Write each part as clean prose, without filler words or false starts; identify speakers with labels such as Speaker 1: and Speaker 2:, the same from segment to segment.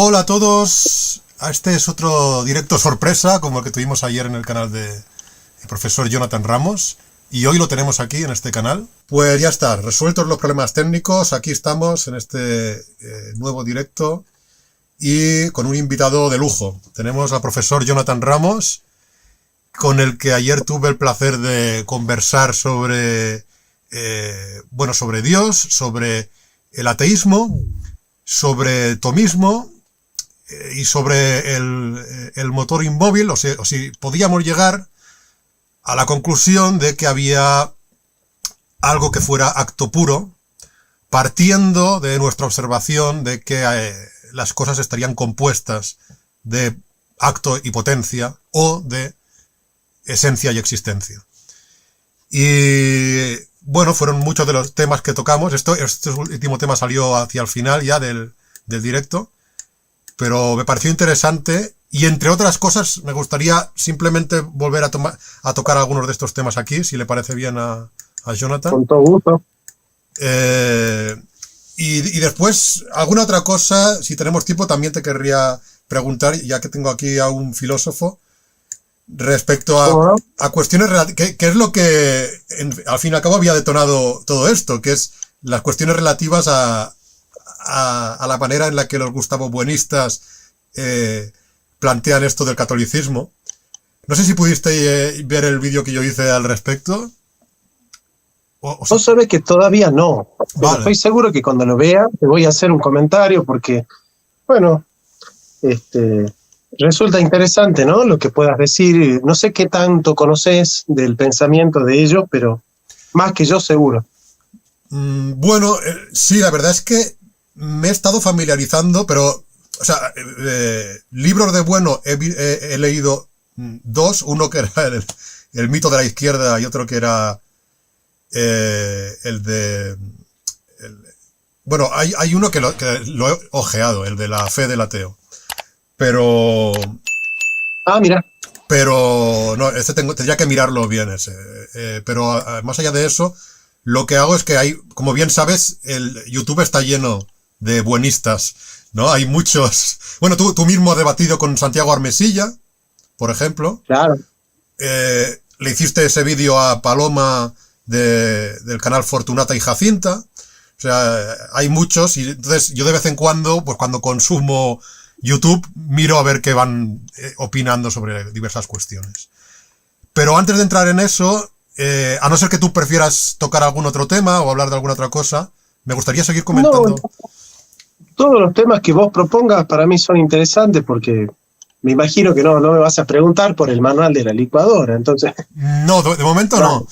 Speaker 1: Hola a todos, este es otro directo sorpresa como el que tuvimos ayer en el canal del profesor Jonathan Ramos y hoy lo tenemos aquí en este canal. Pues ya está, resueltos los problemas técnicos, aquí estamos en este nuevo directo y con un invitado de lujo. Tenemos al profesor Jonathan Ramos, con el que ayer tuve el placer de conversar sobre, sobre Dios, sobre el ateísmo, sobre tomismo y sobre el motor inmóvil, o si podíamos llegar a la conclusión de que había algo que fuera acto puro, partiendo de nuestra observación de que las cosas estarían compuestas de acto y potencia o de esencia y existencia. Y bueno, fueron muchos de los temas que tocamos. Este último tema salió hacia el final ya del directo, pero me pareció interesante y entre otras cosas me gustaría simplemente volver a tocar algunos de estos temas aquí, si le parece bien a Jonathan.
Speaker 2: Con todo gusto.
Speaker 1: Y después, alguna otra cosa, si tenemos tiempo, también te querría preguntar, ya que tengo aquí a un filósofo, respecto a cuestiones relativas, ¿qué es lo que al fin y al cabo había detonado todo esto? Que es las cuestiones relativas a la manera en la que los gustavos-buenistas plantean esto del catolicismo. No sé si pudiste ver el vídeo que yo hice al respecto.
Speaker 2: Vos sabés que todavía no. Vale. Estoy seguro que cuando lo vea te voy a hacer un comentario porque, bueno, resulta interesante, ¿no? Lo que puedas decir. No sé qué tanto conoces del pensamiento de ellos, pero más que yo seguro.
Speaker 1: Bueno, sí, la verdad es que me he estado familiarizando, pero, o sea, libros de bueno he leído dos, uno que era el mito de la izquierda y otro que era bueno, hay uno que lo he ojeado, el de la fe del ateo. Pero...
Speaker 2: mira.
Speaker 1: Pero no, tendría que mirarlo bien ese. Pero más allá de eso, lo que hago es que hay, como bien sabes, el YouTube está lleno de buenistas, ¿no? Hay muchos... Bueno, tú mismo has debatido con Santiago Armesilla, por ejemplo.
Speaker 2: Claro.
Speaker 1: Le hiciste ese vídeo a Paloma del canal Fortunata y Jacinta. O sea, hay muchos y entonces yo de vez en cuando, pues cuando consumo YouTube, miro a ver qué van opinando sobre diversas cuestiones. Pero antes de entrar en eso, a no ser que tú prefieras tocar algún otro tema o hablar de alguna otra cosa, me gustaría seguir comentando.
Speaker 2: No, todos los temas que vos propongas para mí son interesantes porque me imagino que no me vas a preguntar por el manual de la licuadora, entonces...
Speaker 1: No, de momento no.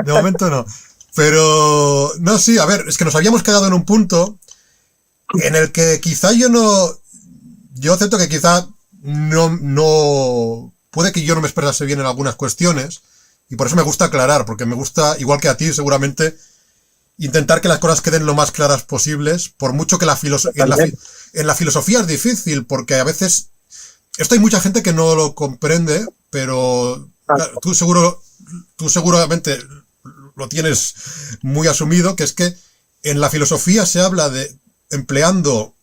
Speaker 1: De momento no. Pero, no, sí, a ver, es que nos habíamos quedado en un punto en el que quizá yo acepto que quizá no, puede que yo no me expresase bien en algunas cuestiones, y por eso me gusta aclarar, porque me gusta, igual que a ti seguramente, intentar que las cosas queden lo más claras posibles, por mucho que en la filosofía es difícil, porque a veces, esto hay mucha gente que no lo comprende, pero tú seguramente lo tienes muy asumido, que es que en la filosofía se habla de empleando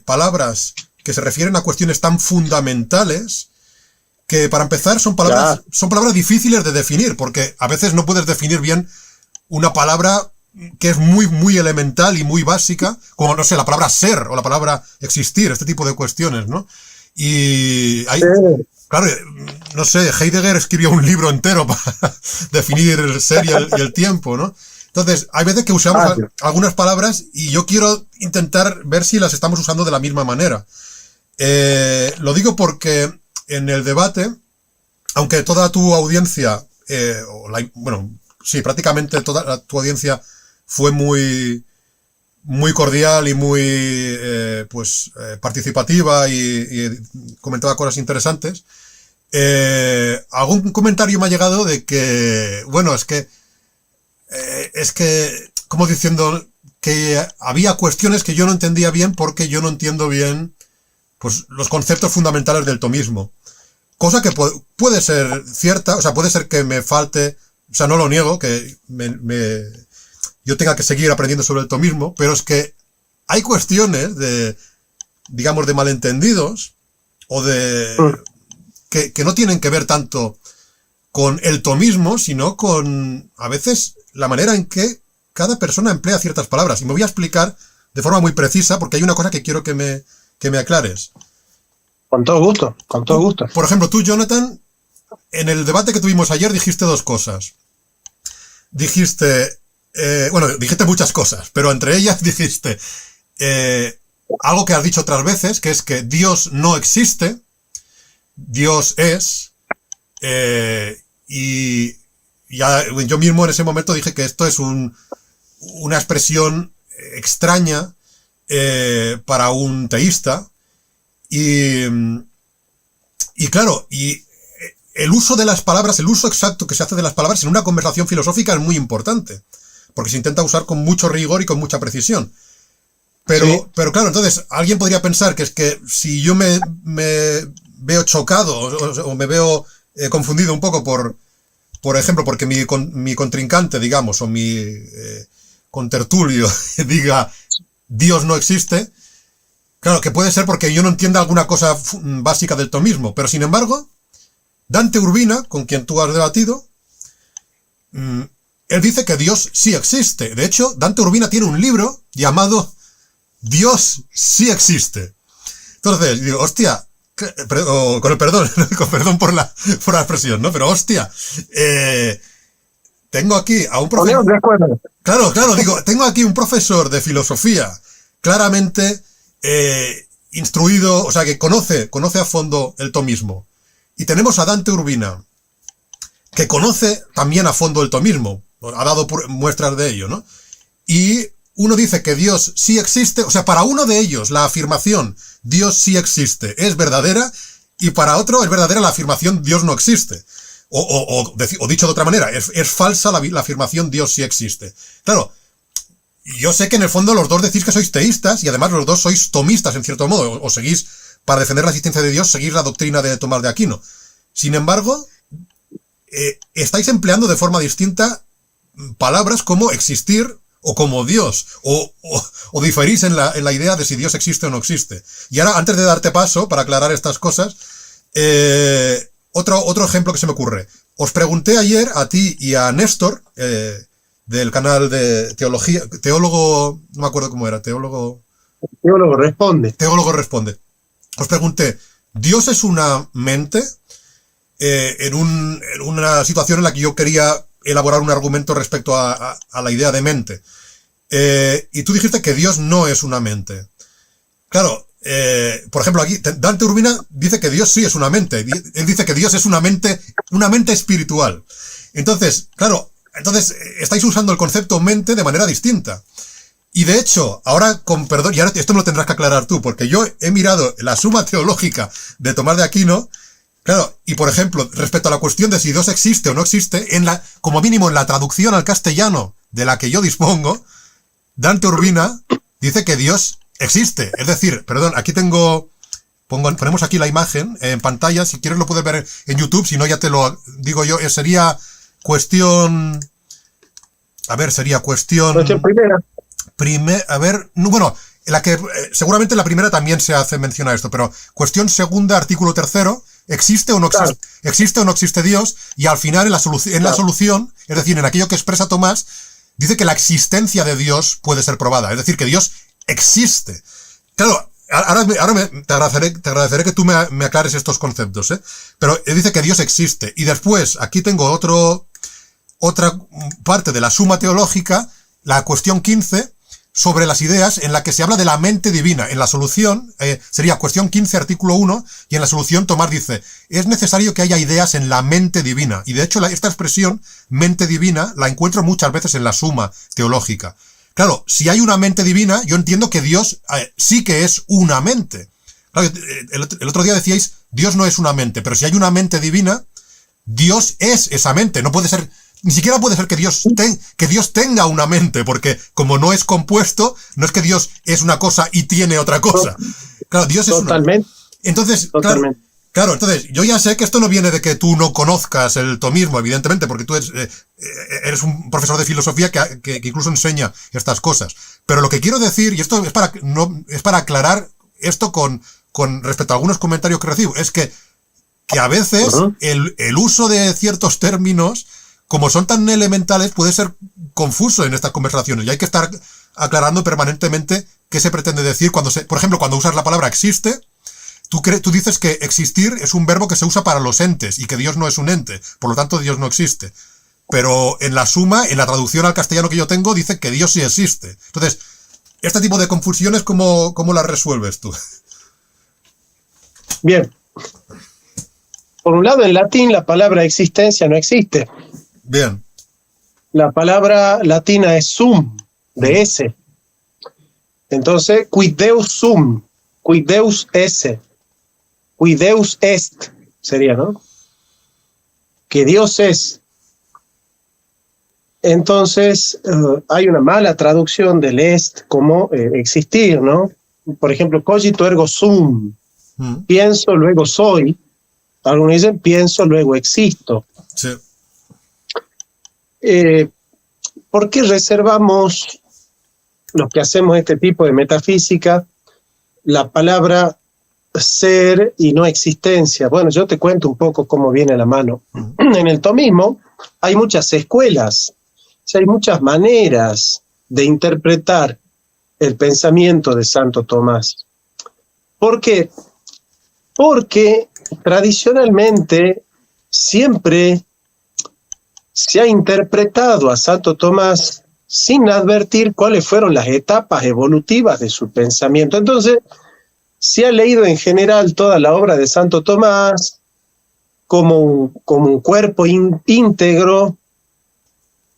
Speaker 1: palabras que se refieren a cuestiones tan fundamentales que, para empezar, son palabras difíciles de definir, porque a veces no puedes definir bien una palabra que es muy, muy elemental y muy básica, como, no sé, la palabra ser o la palabra existir, este tipo de cuestiones, ¿no? Y hay... Claro, no sé, Heidegger escribió un libro entero para definir el ser y el tiempo, ¿no? Entonces, hay veces que usamos algunas palabras y yo quiero intentar ver si las estamos usando de la misma manera. Lo digo porque en el debate, aunque toda tu audiencia, prácticamente toda tu audiencia fue muy, muy cordial y muy participativa y comentaba cosas interesantes, algún comentario me ha llegado de que, bueno, es que como diciendo que había cuestiones que yo no entendía bien porque yo no entiendo bien pues los conceptos fundamentales del tomismo, cosa que puede ser cierta, o sea, puede ser que me falte, o sea, no lo niego, que yo tenga que seguir aprendiendo sobre el tomismo, pero es que hay cuestiones digamos, de malentendidos, o de que no tienen que ver tanto con el tomismo, sino con, a veces, la manera en que cada persona emplea ciertas palabras. Y me voy a explicar de forma muy precisa, porque hay una cosa que quiero que me aclares.
Speaker 2: Con todo gusto, con todo gusto.
Speaker 1: Por ejemplo, tú, Jonathan, en el debate que tuvimos ayer dijiste dos cosas. Dijiste, dijiste muchas cosas, pero entre ellas dijiste algo que has dicho otras veces, que es que Dios no existe, Dios es, y ya yo mismo en ese momento dije que esto es una expresión extraña para un teísta, y claro, y el uso de las palabras, el uso exacto que se hace de las palabras en una conversación filosófica es muy importante, porque se intenta usar con mucho rigor y con mucha precisión. Pero, sí. Pero claro, entonces, alguien podría pensar que es que si yo me veo chocado o me veo confundido un poco por ejemplo, porque mi contrincante, digamos, o mi contertulio diga Dios no existe, claro, que puede ser porque yo no entienda alguna cosa básica del tomismo, pero sin embargo, Dante Urbina, con quien tú has debatido, él dice que Dios sí existe. De hecho, Dante Urbina tiene un libro llamado Dios sí existe. Entonces, digo, hostia, con el perdón, con perdón por la expresión, ¿no? Pero hostia, tengo aquí a un profesor. Claro, digo, tengo aquí un profesor de filosofía claramente instruido, o sea, que conoce a fondo el tomismo. Y tenemos a Dante Urbina, que conoce también a fondo el tomismo, ha dado muestras de ello, ¿no? Y uno dice que Dios sí existe, o sea, para uno de ellos la afirmación Dios sí existe es verdadera, y para otro es verdadera la afirmación Dios no existe. O dicho de otra manera, es falsa la afirmación Dios sí existe. Claro, yo sé que en el fondo los dos decís que sois teístas, y además los dos sois tomistas en cierto modo, o seguís, para defender la existencia de Dios, seguís la doctrina de Tomás de Aquino. Sin embargo, estáis empleando de forma distinta palabras como existir o como Dios, o diferís en la idea de si Dios existe o no existe. Y ahora, antes de darte paso para aclarar estas cosas, otro ejemplo que se me ocurre. Os pregunté ayer a ti y a Néstor, del canal de teología, teólogo, no me acuerdo cómo era, Teólogo responde. Os pregunté, ¿Dios es una mente? En una situación en la que yo quería elaborar un argumento respecto a la idea de mente. Y tú dijiste que Dios no es una mente. Claro, por ejemplo, aquí Dante Urbina dice que Dios sí es una mente. Él dice que Dios es una mente espiritual. Entonces, claro, estáis usando el concepto mente de manera distinta. Y de hecho, ahora con perdón, y ahora esto me lo tendrás que aclarar tú, porque yo he mirado la Suma Teológica de Tomás de Aquino, claro, y por ejemplo, respecto a la cuestión de si Dios existe o no existe, como mínimo en la traducción al castellano de la que yo dispongo, Dante Urbina dice que Dios existe. Es decir, perdón, aquí ponemos aquí la imagen en pantalla, si quieres lo puedes ver en YouTube, si no ya te lo digo yo, sería cuestión seguramente la primera también se hace mención a esto, pero cuestión segunda, artículo 3, ¿existe o no existe, claro, existe o no existe Dios? Y al final en la solución, es decir, en aquello que expresa Tomás, dice que la existencia de Dios puede ser probada, es decir, que Dios existe. Claro, ahora te agradeceré que tú me aclares estos conceptos, pero él dice que Dios existe. Y después, aquí tengo otra parte de la Suma Teológica, la cuestión 15, sobre las ideas, en la que se habla de la mente divina. En la solución, sería cuestión 15, artículo 1, y en la solución Tomás dice, es necesario que haya ideas en la mente divina. Y de hecho, esta expresión, mente divina, la encuentro muchas veces en la Suma Teológica. Claro, si hay una mente divina, yo entiendo que Dios sí que es una mente. Claro, el otro día decíais, Dios no es una mente, pero si hay una mente divina, Dios es esa mente. No puede ser, ni siquiera puede ser que Dios tenga una mente, porque como no es compuesto, no es que Dios es una cosa y tiene otra cosa. Claro, Dios es
Speaker 2: totalmente.
Speaker 1: Entonces,
Speaker 2: totalmente.
Speaker 1: Claro, entonces, yo ya sé que esto no viene de que tú no conozcas el tomismo, evidentemente, porque tú eres un profesor de filosofía que incluso enseña estas cosas. Pero lo que quiero decir, y esto es para aclarar esto con respecto a algunos comentarios que recibo, es que a veces el uso de ciertos términos, como son tan elementales, puede ser confuso en estas conversaciones y hay que estar aclarando permanentemente qué se pretende decir cuando por ejemplo, cuando usas la palabra existe, tú dices que existir es un verbo que se usa para los entes y que Dios no es un ente, por lo tanto Dios no existe. Pero en la suma, en la traducción al castellano que yo tengo, dice que Dios sí existe. Entonces, este tipo de confusiones, ¿cómo las resuelves tú?
Speaker 2: Bien. Por un lado, en latín la palabra existencia no existe.
Speaker 1: Bien.
Speaker 2: La palabra latina es sum, de ese. Entonces, quid Deus sum, quid Deus esse, quid Deus est, sería, ¿no? Que Dios es. Entonces, hay una mala traducción del est como existir, ¿no? Por ejemplo, cogito ergo sum, pienso, luego soy. Algunos dicen pienso, luego existo.
Speaker 1: Sí.
Speaker 2: ¿Por qué reservamos, los que hacemos este tipo de metafísica, la palabra ser y no existencia? Bueno, yo te cuento un poco cómo viene a la mano. En el tomismo hay muchas escuelas, o sea, hay muchas maneras de interpretar el pensamiento de Santo Tomás. ¿Por qué? Porque tradicionalmente siempre se ha interpretado a Santo Tomás sin advertir cuáles fueron las etapas evolutivas de su pensamiento. Entonces, se ha leído en general toda la obra de Santo Tomás como un cuerpo íntegro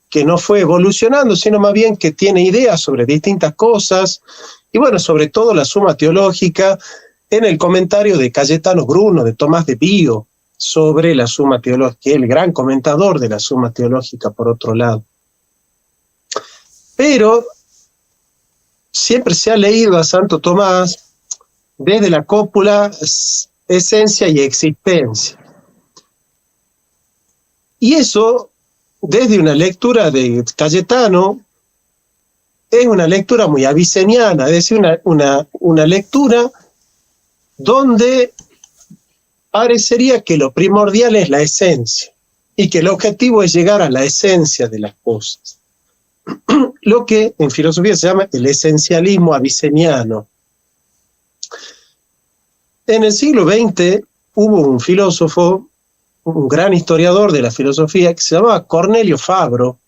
Speaker 2: que no fue evolucionando, sino más bien que tiene ideas sobre distintas cosas, y bueno, sobre todo la Suma Teológica, en el comentario de Cayetano Bruno, de Tomás de Pío, sobre la Suma Teológica, el gran comentador de la Suma Teológica, por otro lado. Pero siempre se ha leído a Santo Tomás desde la cópula esencia y existencia. Y eso, desde una lectura de Cayetano, es una lectura muy aviceniana, es decir, una lectura donde parecería que lo primordial es la esencia y que el objetivo es llegar a la esencia de las cosas. Lo que en filosofía se llama el esencialismo aviceniano. En el siglo XX hubo un filósofo, un gran historiador de la filosofía que se llamaba Cornelio Fabro,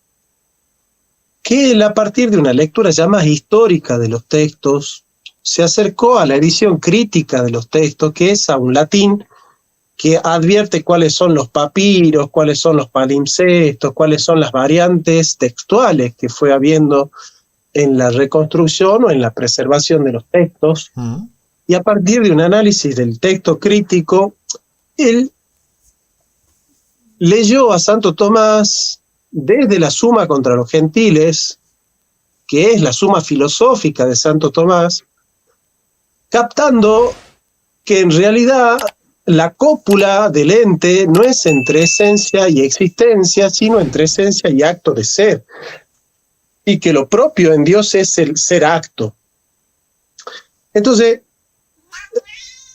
Speaker 2: que él, a partir de una lectura ya más histórica de los textos, se acercó a la edición crítica de los textos, que es a un latín que advierte cuáles son los papiros, cuáles son los palimpsestos, cuáles son las variantes textuales que fue habiendo en la reconstrucción o en la preservación de los textos. Y a partir de un análisis del texto crítico, él leyó a Santo Tomás desde la Suma contra los Gentiles, que es la suma filosófica de Santo Tomás, captando que en realidad la cópula del ente no es entre esencia y existencia, sino entre esencia y acto de ser, y que lo propio en Dios es el ser acto. Entonces,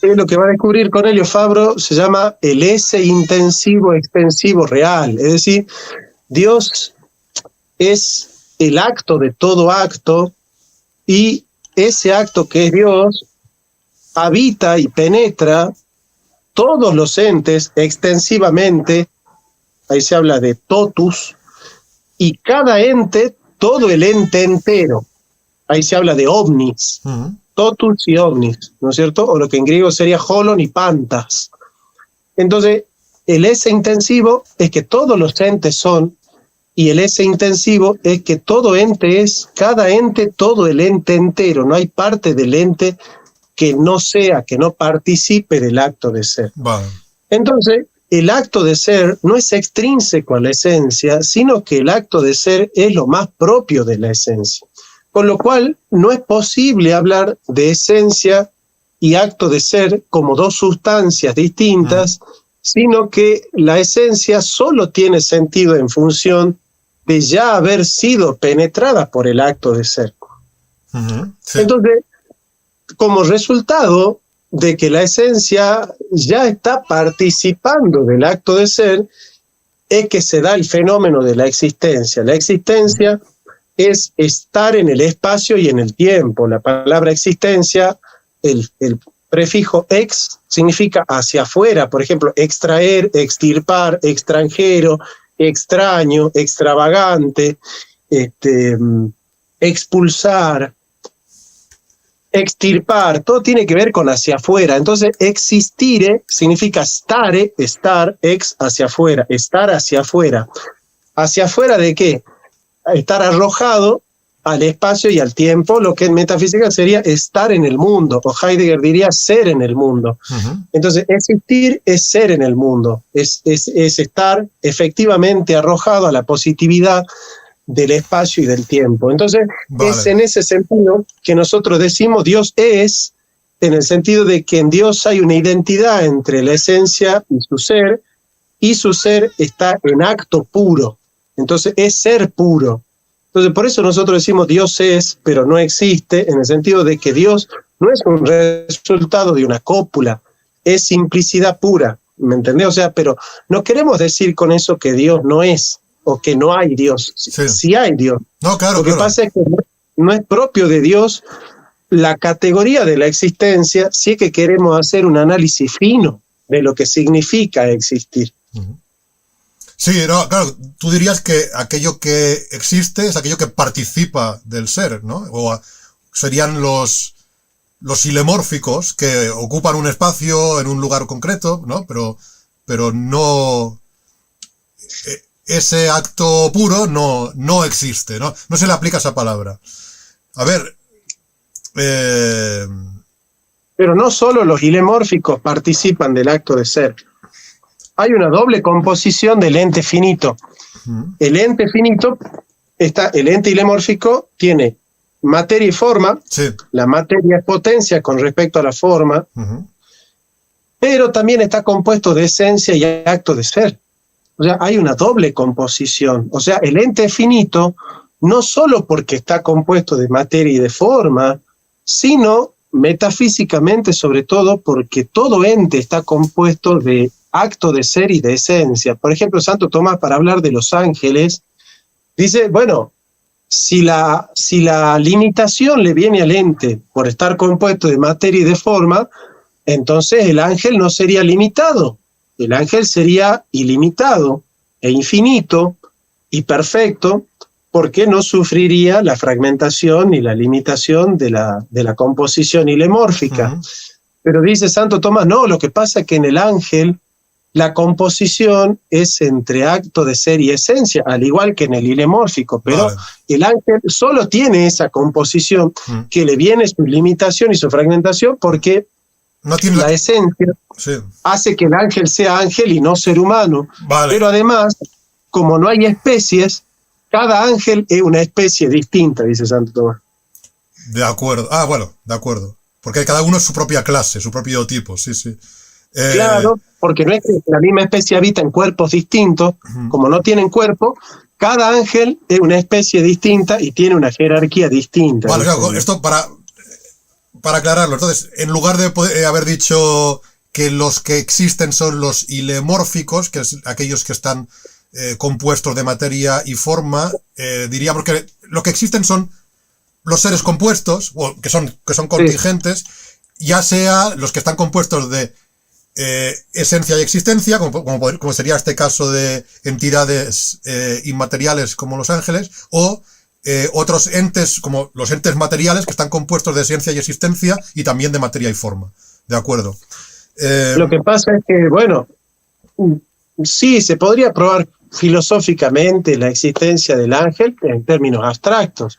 Speaker 2: lo que va a descubrir Cornelio Fabro se llama el ese intensivo extensivo real, es decir, Dios es el acto de todo acto, y ese acto que es Dios habita y penetra todos los entes extensivamente. Ahí se habla de totus, y cada ente, todo el ente entero. Ahí se habla de omnis, totus y omnis, ¿no es cierto? O lo que en griego sería holon y pantas. Entonces, el ese intensivo es que todos los entes son, y el ese intensivo es que todo ente es, cada ente, todo el ente entero. No hay parte del ente que no sea, que no participe del acto de ser.
Speaker 1: Vale.
Speaker 2: Entonces, el acto de ser no es extrínseco a la esencia, sino que el acto de ser es lo más propio de la esencia. Con lo cual, no es posible hablar de esencia y acto de ser como dos sustancias distintas, sino que la esencia solo tiene sentido en función de ya haber sido penetrada por el acto de ser.
Speaker 1: Sí.
Speaker 2: Entonces, como resultado de que la esencia ya está participando del acto de ser, es que se da el fenómeno de la existencia. La existencia es estar en el espacio y en el tiempo. La palabra existencia, el prefijo ex significa hacia afuera, por ejemplo, extraer, extirpar, extranjero, extraño, extravagante, expulsar, extirpar, todo tiene que ver con hacia afuera. Entonces, existire significa stare, estar, ex hacia afuera, estar hacia afuera. ¿Hacia afuera de qué? Estar arrojado al espacio y al tiempo, lo que en metafísica sería estar en el mundo, o Heidegger diría ser en el mundo. Entonces, existir es ser en el mundo, es estar efectivamente arrojado a la positividad del espacio y del tiempo. Entonces, es en ese sentido que nosotros decimos Dios es, en el sentido de que en Dios hay una identidad entre la esencia y su ser está en acto puro. Entonces, es ser puro. Entonces, por eso nosotros decimos Dios es, pero no existe, en el sentido de que Dios no es un resultado de una cópula, es simplicidad pura, ¿me entendés? O sea, pero no queremos decir con eso que Dios no es, o que no hay Dios. Sí hay Dios.
Speaker 1: No, claro,
Speaker 2: Lo que pasa es que no es propio de Dios la categoría de la existencia, si es que queremos hacer un análisis fino de lo que significa existir.
Speaker 1: Sí, no, claro, tú dirías que aquello que existe es aquello que participa del ser, ¿no? O serían los ilemórficos que ocupan un espacio en un lugar concreto, ¿no? Pero no... ese acto puro no existe, ¿no? No se le aplica esa palabra. A ver...
Speaker 2: Pero no solo los ilemórficos participan del acto de ser. Hay una doble composición del ente finito. El ente finito, el ente ilemórfico tiene materia y forma. Sí. La materia es potencia con respecto a la forma, pero también está compuesto de esencia y acto de ser. O sea, hay una doble composición. O sea, el ente finito, no solo porque está compuesto de materia y de forma, sino metafísicamente, sobre todo, porque todo ente está compuesto de acto de ser y de esencia. Por ejemplo, Santo Tomás, para hablar de los ángeles, dice, bueno, si la limitación le viene al ente por estar compuesto de materia y de forma, entonces el ángel no sería limitado. El ángel sería ilimitado e infinito y perfecto, porque no sufriría la fragmentación ni la limitación de la composición ilemórfica. Pero dice Santo Tomás, no, lo que pasa es que en el ángel la composición es entre acto de ser y esencia, al igual que en el ilemórfico, pero el ángel solo tiene esa composición que le viene su limitación y su fragmentación porque no tiene la esencia hace que el ángel sea ángel y no ser humano. Pero además, como no hay especies, cada ángel es una especie distinta, dice Santo Tomás.
Speaker 1: De acuerdo. Ah, bueno, de acuerdo. Porque cada uno es su propia clase, su propio tipo, sí.
Speaker 2: Claro, porque no es que la misma especie habita en cuerpos distintos, como no tienen cuerpo, cada ángel es una especie distinta y tiene una jerarquía distinta.
Speaker 1: Vale, claro, esto para aclararlo. Entonces, en lugar de haber dicho que los que existen son los ilemórficos, que es aquellos que están compuestos de materia y forma, diríamos que lo que existen son los seres compuestos, o que son contingentes, ya sea los que están compuestos de esencia y existencia, como sería este caso de entidades inmateriales como los ángeles, o otros entes como los entes materiales que están compuestos de esencia y existencia y también de materia y forma. ¿De acuerdo?
Speaker 2: Lo que pasa es que, bueno, sí, se podría probar filosóficamente la existencia del ángel en términos abstractos,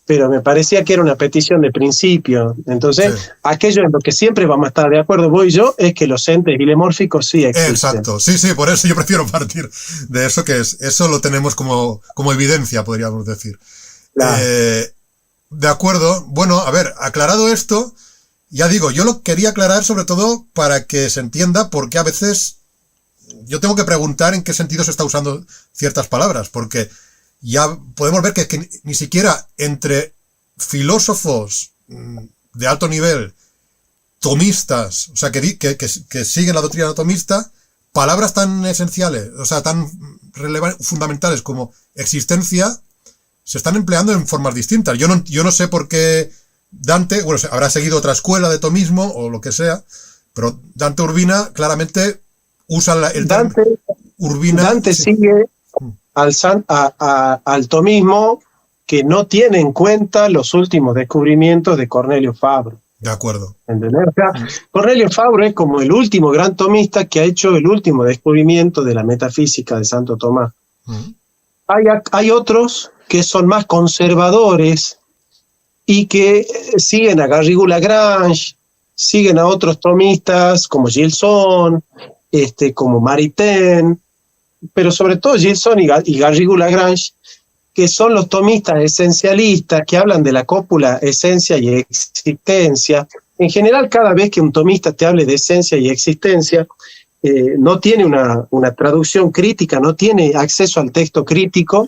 Speaker 2: pero me parecía que era una petición de principio. Entonces, aquello en lo que siempre vamos a estar de acuerdo vos y yo es que los entes ilemórficos sí existen.
Speaker 1: Exacto, sí, por eso yo prefiero partir de eso, que eso lo tenemos como evidencia, podríamos decir. Claro. De acuerdo, bueno, a ver, aclarado esto, ya digo, yo lo quería aclarar sobre todo para que se entienda por qué a veces yo tengo que preguntar en qué sentido se está usando ciertas palabras, porque ya podemos ver que ni siquiera entre filósofos de alto nivel, tomistas, o sea, que siguen la doctrina tomista, palabras tan esenciales, o sea, tan fundamentales como existencia, se están empleando en formas distintas. Yo no sé por qué Dante, bueno, habrá seguido otra escuela de tomismo o lo que sea, pero Dante Urbina claramente usa el término Urbina.
Speaker 2: Dante
Speaker 1: sí.
Speaker 2: sigue al tomismo que no tiene en cuenta los últimos descubrimientos de Cornelio Fabro.
Speaker 1: De acuerdo.
Speaker 2: ¿Entendés? O sea, Cornelio Fabro es como el último gran tomista que ha hecho el último descubrimiento de la metafísica de Santo Tomás. Hay otros que son más conservadores y que siguen a Garrigou-Lagrange, siguen a otros tomistas como Gilson, como Maritain, pero sobre todo Gilson y Garrigou-Lagrange, que son los tomistas esencialistas que hablan de la cópula esencia y existencia. En general, cada vez que un tomista te hable de esencia y existencia, no tiene una traducción crítica, no tiene acceso al texto crítico.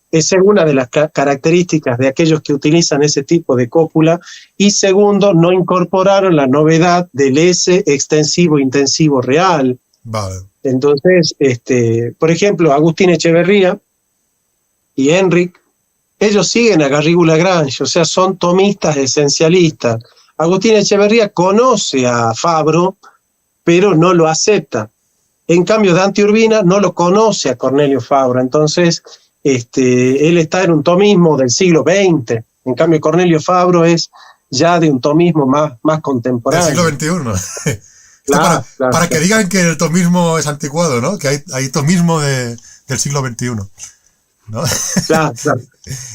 Speaker 2: Esa es una de las características de aquellos que utilizan ese tipo de cópula. Y segundo, no incorporaron la novedad del S extensivo intensivo real.
Speaker 1: Vale.
Speaker 2: Entonces, por ejemplo, Agustín Echeverría y Enric, ellos siguen a Garrigou-Lagrange, o sea, son tomistas esencialistas. Agustín Echeverría conoce a Fabro, pero no lo acepta. En cambio, Dante Urbina no lo conoce a Cornelio Fabro, entonces él está en un tomismo del siglo XX. En cambio, Cornelio Fabro es ya de un tomismo más contemporáneo.
Speaker 1: Del siglo XXI. Para que digan que el tomismo es anticuado, ¿no? Que hay tomismo del siglo XXI. ¿No?
Speaker 2: Claro.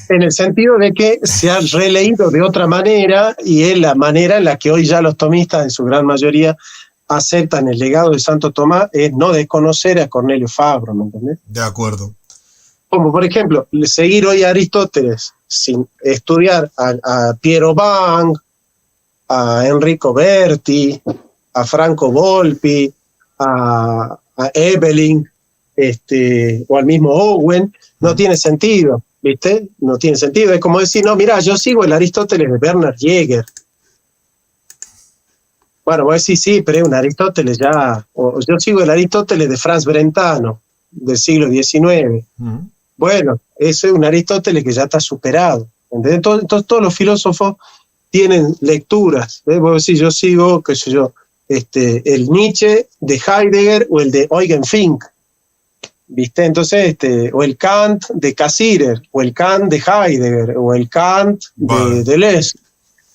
Speaker 2: En el sentido de que se ha releído de otra manera y es la manera en la que hoy ya los tomistas en su gran mayoría aceptan el legado de Santo Tomás, es no desconocer a Cornelio Fabro, ¿me entendés?
Speaker 1: De acuerdo.
Speaker 2: Como por ejemplo, seguir hoy a Aristóteles sin estudiar a Piero Bang, a Enrico Berti, a Franco Volpi, a Evelyn, o al mismo Owen, no tiene sentido, ¿viste? No tiene sentido. Es como decir, no, mirá, yo sigo el Aristóteles de Bernard Jäger. Bueno, vos decís, sí, pero es un Aristóteles ya. O yo sigo el Aristóteles de Franz Brentano, del siglo XIX. Bueno, ese es un Aristóteles que ya está superado. ¿Entendés? Entonces todos los filósofos tienen lecturas. ¿Ves? Vos decís, yo sigo, qué sé yo, el Nietzsche de Heidegger o el de Eugen Fink. ¿Viste? Entonces, o el Kant de Cassirer, o el Kant de Heidegger, o el Kant de Deleuze.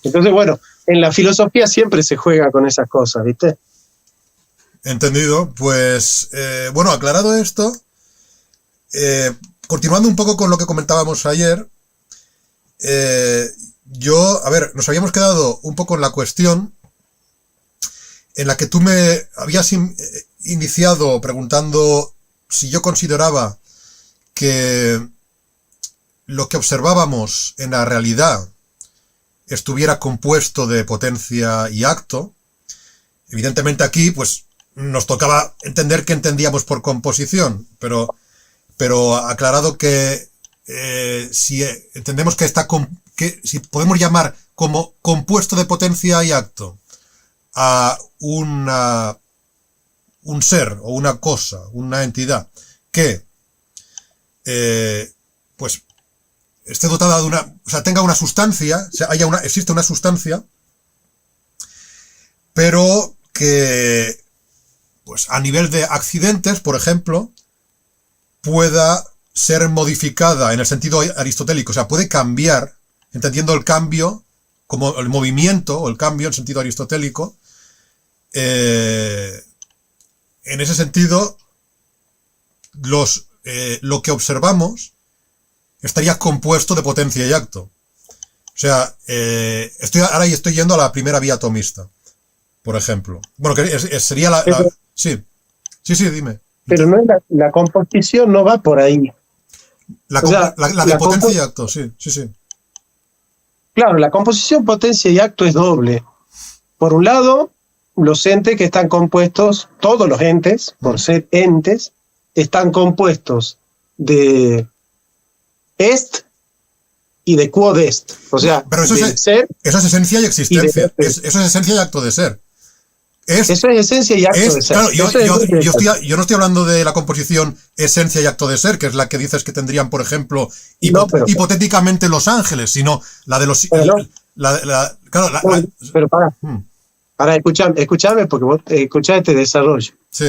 Speaker 2: Entonces, bueno, en la filosofía siempre se juega con esas cosas, ¿viste?
Speaker 1: Entendido. Pues, bueno, aclarado esto, continuando un poco con lo que comentábamos ayer, nos habíamos quedado un poco en la cuestión en la que tú me habías iniciado preguntando si yo consideraba que lo que observábamos en la realidad estuviera compuesto de potencia y acto. Evidentemente aquí, pues, nos tocaba entender qué entendíamos por composición, pero aclarado que si entendemos que si podemos llamar como compuesto de potencia y acto a un ser o una cosa, una entidad que pues esté dotada de tenga una sustancia, existe una sustancia, pero que pues a nivel de accidentes, por ejemplo, pueda ser modificada en el sentido aristotélico, o sea, puede cambiar, entendiendo el cambio como el movimiento o el cambio en sentido aristotélico. En ese sentido, lo que observamos estaría compuesto de potencia y acto. O sea, ahora estoy yendo a la primera vía atomista, por ejemplo. Bueno, que sería sí, dime.
Speaker 2: Pero no es la composición no va por ahí.
Speaker 1: La de potencia y acto, sí.
Speaker 2: Claro, la composición, potencia y acto es doble. Por un lado, los entes que están compuestos, todos los entes, por ser entes, están compuestos de est y de quod est. O sea,
Speaker 1: pero eso
Speaker 2: de
Speaker 1: es,
Speaker 2: ser.
Speaker 1: eso es esencia y existencia.
Speaker 2: Y de,
Speaker 1: Eso es esencia y acto de ser.
Speaker 2: eso es esencia y acto de ser.
Speaker 1: Claro, yo
Speaker 2: Eso es
Speaker 1: no estoy hablando de la composición esencia y acto de ser, que es la que dices que tendrían, por ejemplo,
Speaker 2: no, pero,
Speaker 1: hipotéticamente los ángeles, sino la de los...
Speaker 2: pero, no,
Speaker 1: claro,
Speaker 2: pero para escuchame porque vos escuchá este desarrollo.
Speaker 1: Sí.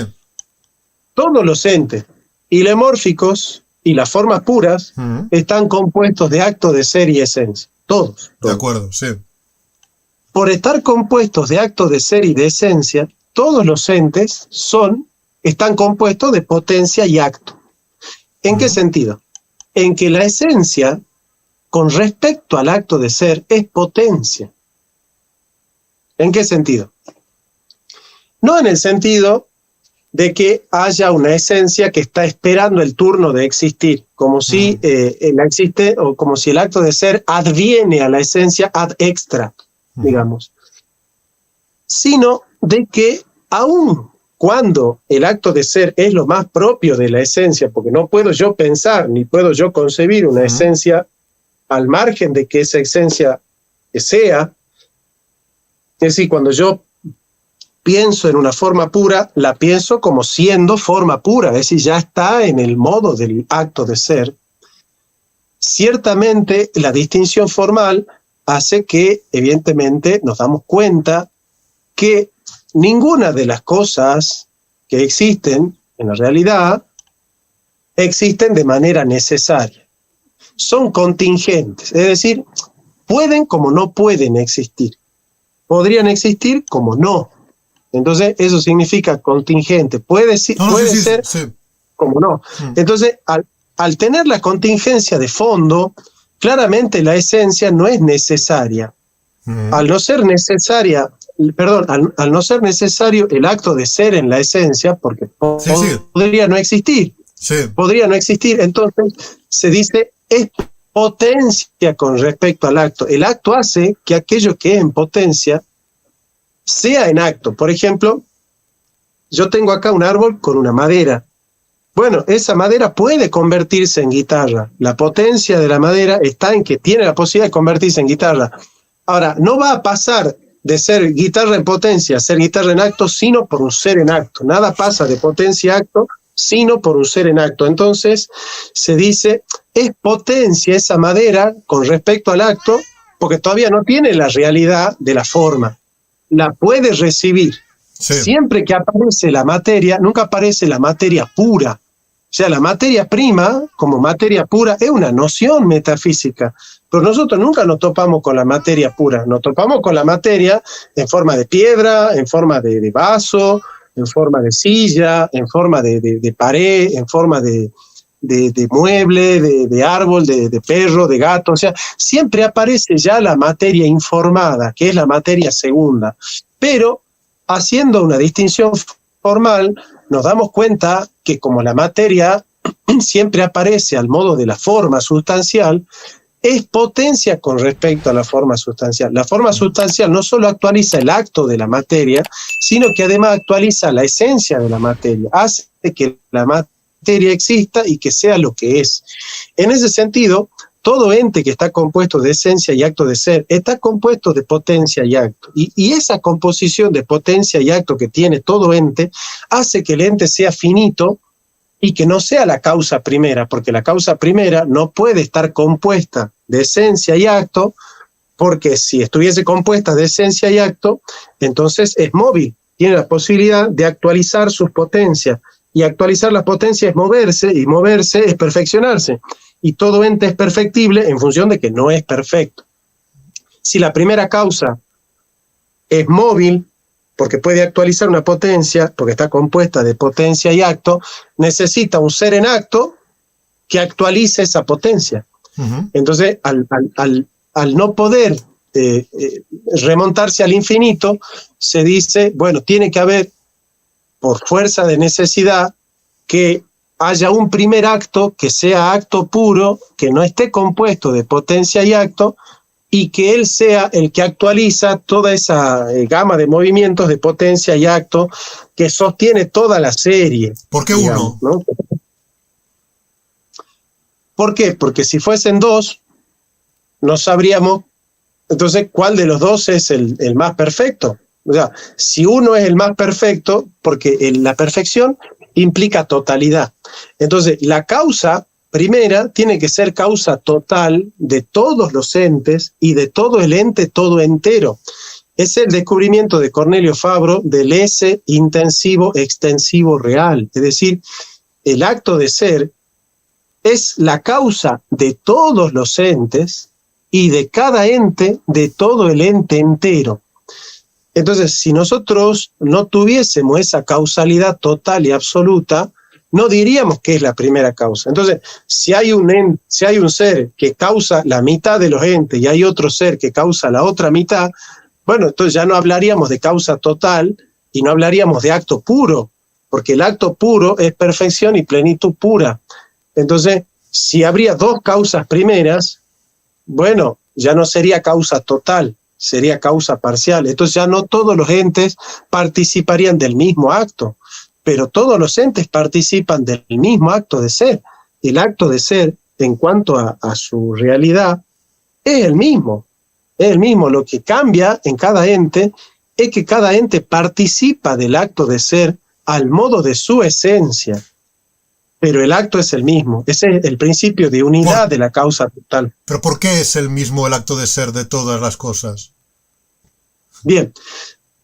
Speaker 2: Todos los entes ilemórficos y las formas puras están compuestos de acto de ser y esencia. Todos.
Speaker 1: De acuerdo, sí.
Speaker 2: Por estar compuestos de acto de ser y de esencia, todos los entes están compuestos de potencia y acto. ¿En qué sentido? En que la esencia, con respecto al acto de ser, es potencia. ¿En qué sentido? No en el sentido de que haya una esencia que está esperando el turno de existir, como si la existe, o como si el acto de ser adviene a la esencia ad extra, digamos, sino de que aun cuando el acto de ser es lo más propio de la esencia, porque no puedo yo pensar, ni puedo yo concebir una esencia al margen de que esa esencia sea, es decir, cuando yo pienso en una forma pura, la pienso como siendo forma pura, es decir, ya está en el modo del acto de ser. Ciertamente, la distinción formal hace que, evidentemente, nos damos cuenta que ninguna de las cosas que existen en la realidad existen de manera necesaria. Son contingentes, es decir, pueden como no pueden existir. Podrían existir como no. Entonces, eso significa contingente. Puede ser como no. Entonces, al tener la contingencia de fondo, claramente la esencia no es necesaria. Al no ser necesaria, al no ser necesario el acto de ser en la esencia, porque podría no existir. Podría no existir. Entonces, se dice, es potencia con respecto al acto. El acto hace que aquello que es en potencia sea en acto. Por ejemplo, yo tengo acá un árbol con una madera. Bueno, esa madera puede convertirse en guitarra. La potencia de la madera está en que tiene la posibilidad de convertirse en guitarra. Ahora, no va a pasar de ser guitarra en potencia a ser guitarra en acto, sino por un ser en acto. Nada pasa de potencia a acto, sino por un ser en acto. Entonces, se dice, es potencia esa madera con respecto al acto, porque todavía no tiene la realidad de la forma. La puede recibir. Siempre que aparece la materia, nunca aparece la materia pura. O sea, la materia prima, como materia pura, es una noción metafísica. Pero nosotros nunca nos topamos con la materia pura. Nos topamos con la materia en forma de piedra, en forma de vaso, en forma de silla, en forma de pared, en forma de mueble, de árbol, de perro, de gato. O sea, siempre aparece ya la materia informada, que es la materia segunda. Pero, haciendo una distinción formal, nos damos cuenta que como la materia siempre aparece al modo de la forma sustancial, es potencia con respecto a la forma sustancial. La forma sustancial no solo actualiza el acto de la materia, sino que además actualiza la esencia de la materia, hace que la materia exista y que sea lo que es. En ese sentido, todo ente que está compuesto de esencia y acto de ser, está compuesto de potencia y acto. Y esa composición de potencia y acto que tiene todo ente, hace que el ente sea finito y que no sea la causa primera, porque la causa primera no puede estar compuesta de esencia y acto, porque si estuviese compuesta de esencia y acto, entonces es móvil, tiene la posibilidad de actualizar sus potencias, y actualizar la potencia es moverse, y moverse es perfeccionarse. Y todo ente es perfectible en función de que no es perfecto. Si la primera causa es móvil, porque puede actualizar una potencia, porque está compuesta de potencia y acto, necesita un ser en acto que actualice esa potencia. Entonces, al no poder remontarse al infinito, se dice, bueno, tiene que haber, por fuerza de necesidad, que haya un primer acto que sea acto puro, que no esté compuesto de potencia y acto, y que él sea el que actualiza toda esa gama de movimientos de potencia y acto que sostiene toda la serie.
Speaker 1: ¿Por qué
Speaker 2: digamos,
Speaker 1: uno?
Speaker 2: ¿no? ¿Por qué? Porque si fuesen dos, no sabríamos entonces cuál de los dos es el más perfecto. O sea, si uno es el más perfecto, porque la perfección implica totalidad. Entonces, la causa primera tiene que ser causa total de todos los entes y de todo el ente todo entero. Es el descubrimiento de Cornelio Fabro del ese intensivo extensivo real. Es decir, el acto de ser es la causa de todos los entes y de cada ente de todo el ente entero. Entonces, si nosotros no tuviésemos esa causalidad total y absoluta, no diríamos que es la primera causa. Entonces, si hay un ser que causa la mitad de los entes y hay otro ser que causa la otra mitad, bueno, entonces ya no hablaríamos de causa total y no hablaríamos de acto puro, porque el acto puro es perfección y plenitud pura. Entonces, si habría dos causas primeras, bueno, ya no sería causa total, sería causa parcial. Entonces ya no todos los entes participarían del mismo acto, pero todos los entes participan del mismo acto de ser. El acto de ser, en cuanto a su realidad, es el mismo. Es el mismo. Lo que cambia en cada ente es que cada ente participa del acto de ser al modo de su esencia. Pero el acto es el mismo. Ese es el principio de unidad de la causa total.
Speaker 1: ¿Pero por qué es el mismo el acto de ser de todas las cosas?
Speaker 2: Bien,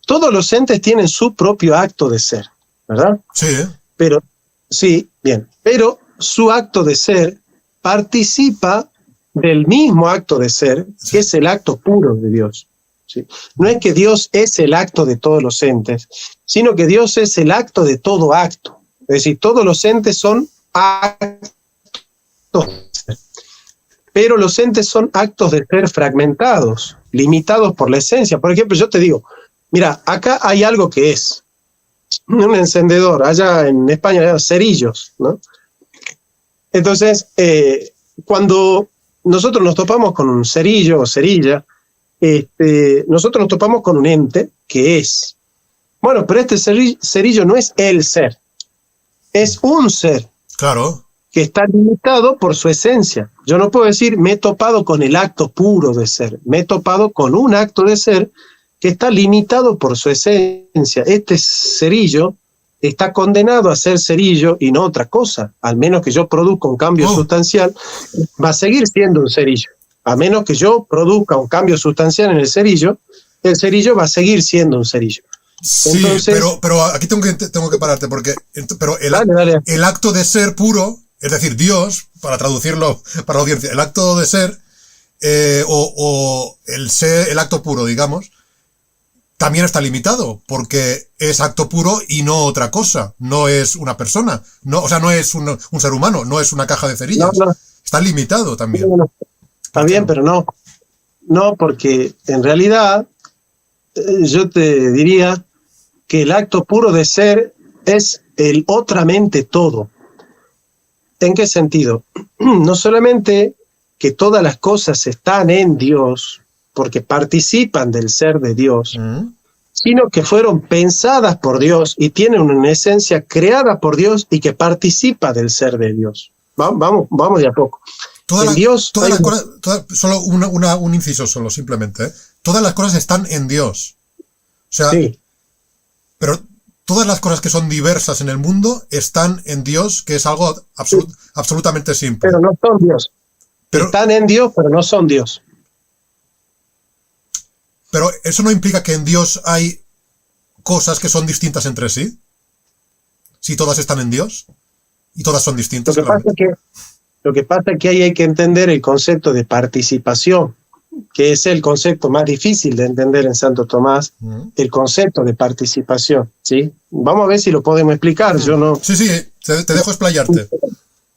Speaker 2: todos los entes tienen su propio acto de ser, ¿verdad?
Speaker 1: Sí.
Speaker 2: Pero, sí, bien. Pero su acto de ser participa del mismo acto de ser, que es el acto puro de Dios. ¿Sí? No es que Dios es el acto de todos los entes, sino que Dios es el acto de todo acto. Es decir, todos los entes son actos de ser. Pero los entes son actos de ser fragmentados, limitados por la esencia. Por ejemplo, yo te digo, mira, acá hay algo que es un encendedor, allá en España hay cerillos, ¿no? Entonces, cuando nosotros nos topamos con un cerillo o cerilla, nosotros nos topamos con un ente que es. Bueno, pero este cerillo no es el ser. Es un ser.
Speaker 1: Claro.
Speaker 2: Que está limitado por su esencia. Yo no puedo decir, me he topado con el acto puro de ser. Me he topado con un acto de ser que está limitado por su esencia. Este cerillo está condenado a ser cerillo y no otra cosa. Al menos que yo produzca un cambio sustancial, va a seguir siendo un cerillo. A menos que yo produzca un cambio sustancial en el cerillo va a seguir siendo un cerillo.
Speaker 1: Sí,
Speaker 2: entonces,
Speaker 1: pero aquí tengo que pararte, porque pero
Speaker 2: dale.
Speaker 1: El acto de ser puro, es decir, Dios, para traducirlo para la audiencia, el acto de ser, o el ser, el acto puro, digamos, también está limitado, porque es acto puro y no otra cosa, no es una persona, no, o sea, no es un ser humano, no es una caja de cerillas,
Speaker 2: no.
Speaker 1: Está limitado también.
Speaker 2: No. Está bien, pero no. No, porque en realidad yo te diría que el acto puro de ser es el otramente todo. ¿En qué sentido? No solamente que todas las cosas están en Dios, porque participan del ser de Dios, sino que fueron pensadas por Dios y tienen una esencia creada por Dios y que participa del ser de Dios. Vamos de a poco.
Speaker 1: Solo un inciso solo, simplemente. Todas las cosas están en Dios. O sea,
Speaker 2: sí.
Speaker 1: Pero todas las cosas que son diversas en el mundo están en Dios, que es algo absolutamente simple.
Speaker 2: Pero no son Dios. Están en Dios, pero no son Dios.
Speaker 1: Pero eso no implica que en Dios hay cosas que son distintas entre sí. Si todas están en Dios y todas son distintas.
Speaker 2: Lo que pasa es que ahí hay que entender el concepto de participación, que es el concepto más difícil de entender en Santo Tomás, el concepto de participación, ¿sí? Vamos a ver si lo podemos explicar. Yo no.
Speaker 1: Sí, te dejo explayarte.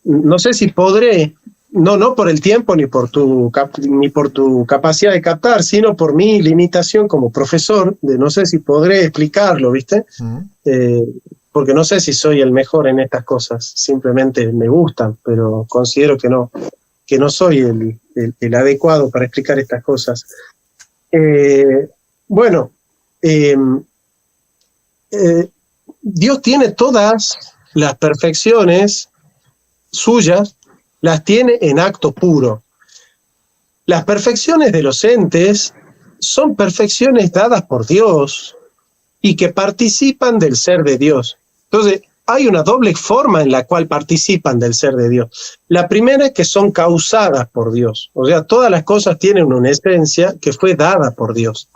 Speaker 2: No sé si podré, no por el tiempo ni por tu capacidad de captar, sino por mi limitación como profesor, de no sé si podré explicarlo, ¿viste? Porque no sé si soy el mejor en estas cosas, simplemente me gustan, pero considero que no soy el adecuado para explicar estas cosas. Dios tiene todas las perfecciones suyas, las tiene en acto puro. Las perfecciones de los entes son perfecciones dadas por Dios y que participan del ser de Dios. Entonces, hay una doble forma en la cual participan del ser de Dios. La primera es que son causadas por Dios. O sea, todas las cosas tienen una esencia que fue dada por Dios.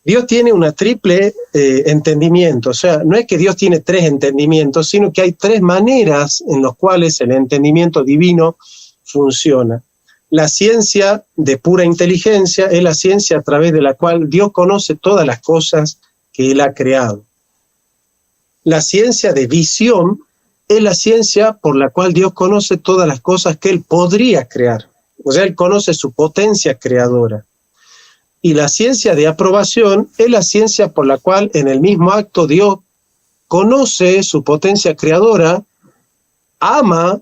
Speaker 2: Dios tiene una triple entendimiento. O sea, no es que Dios tiene tres entendimientos, sino que hay tres maneras en las cuales el entendimiento divino funciona. La ciencia de pura inteligencia es la ciencia a través de la cual Dios conoce todas las cosas que Él ha creado. La ciencia de visión es la ciencia por la cual Dios conoce todas las cosas que Él podría crear. O sea, Él conoce su potencia creadora. Y la ciencia de aprobación es la ciencia por la cual en el mismo acto Dios conoce su potencia creadora, ama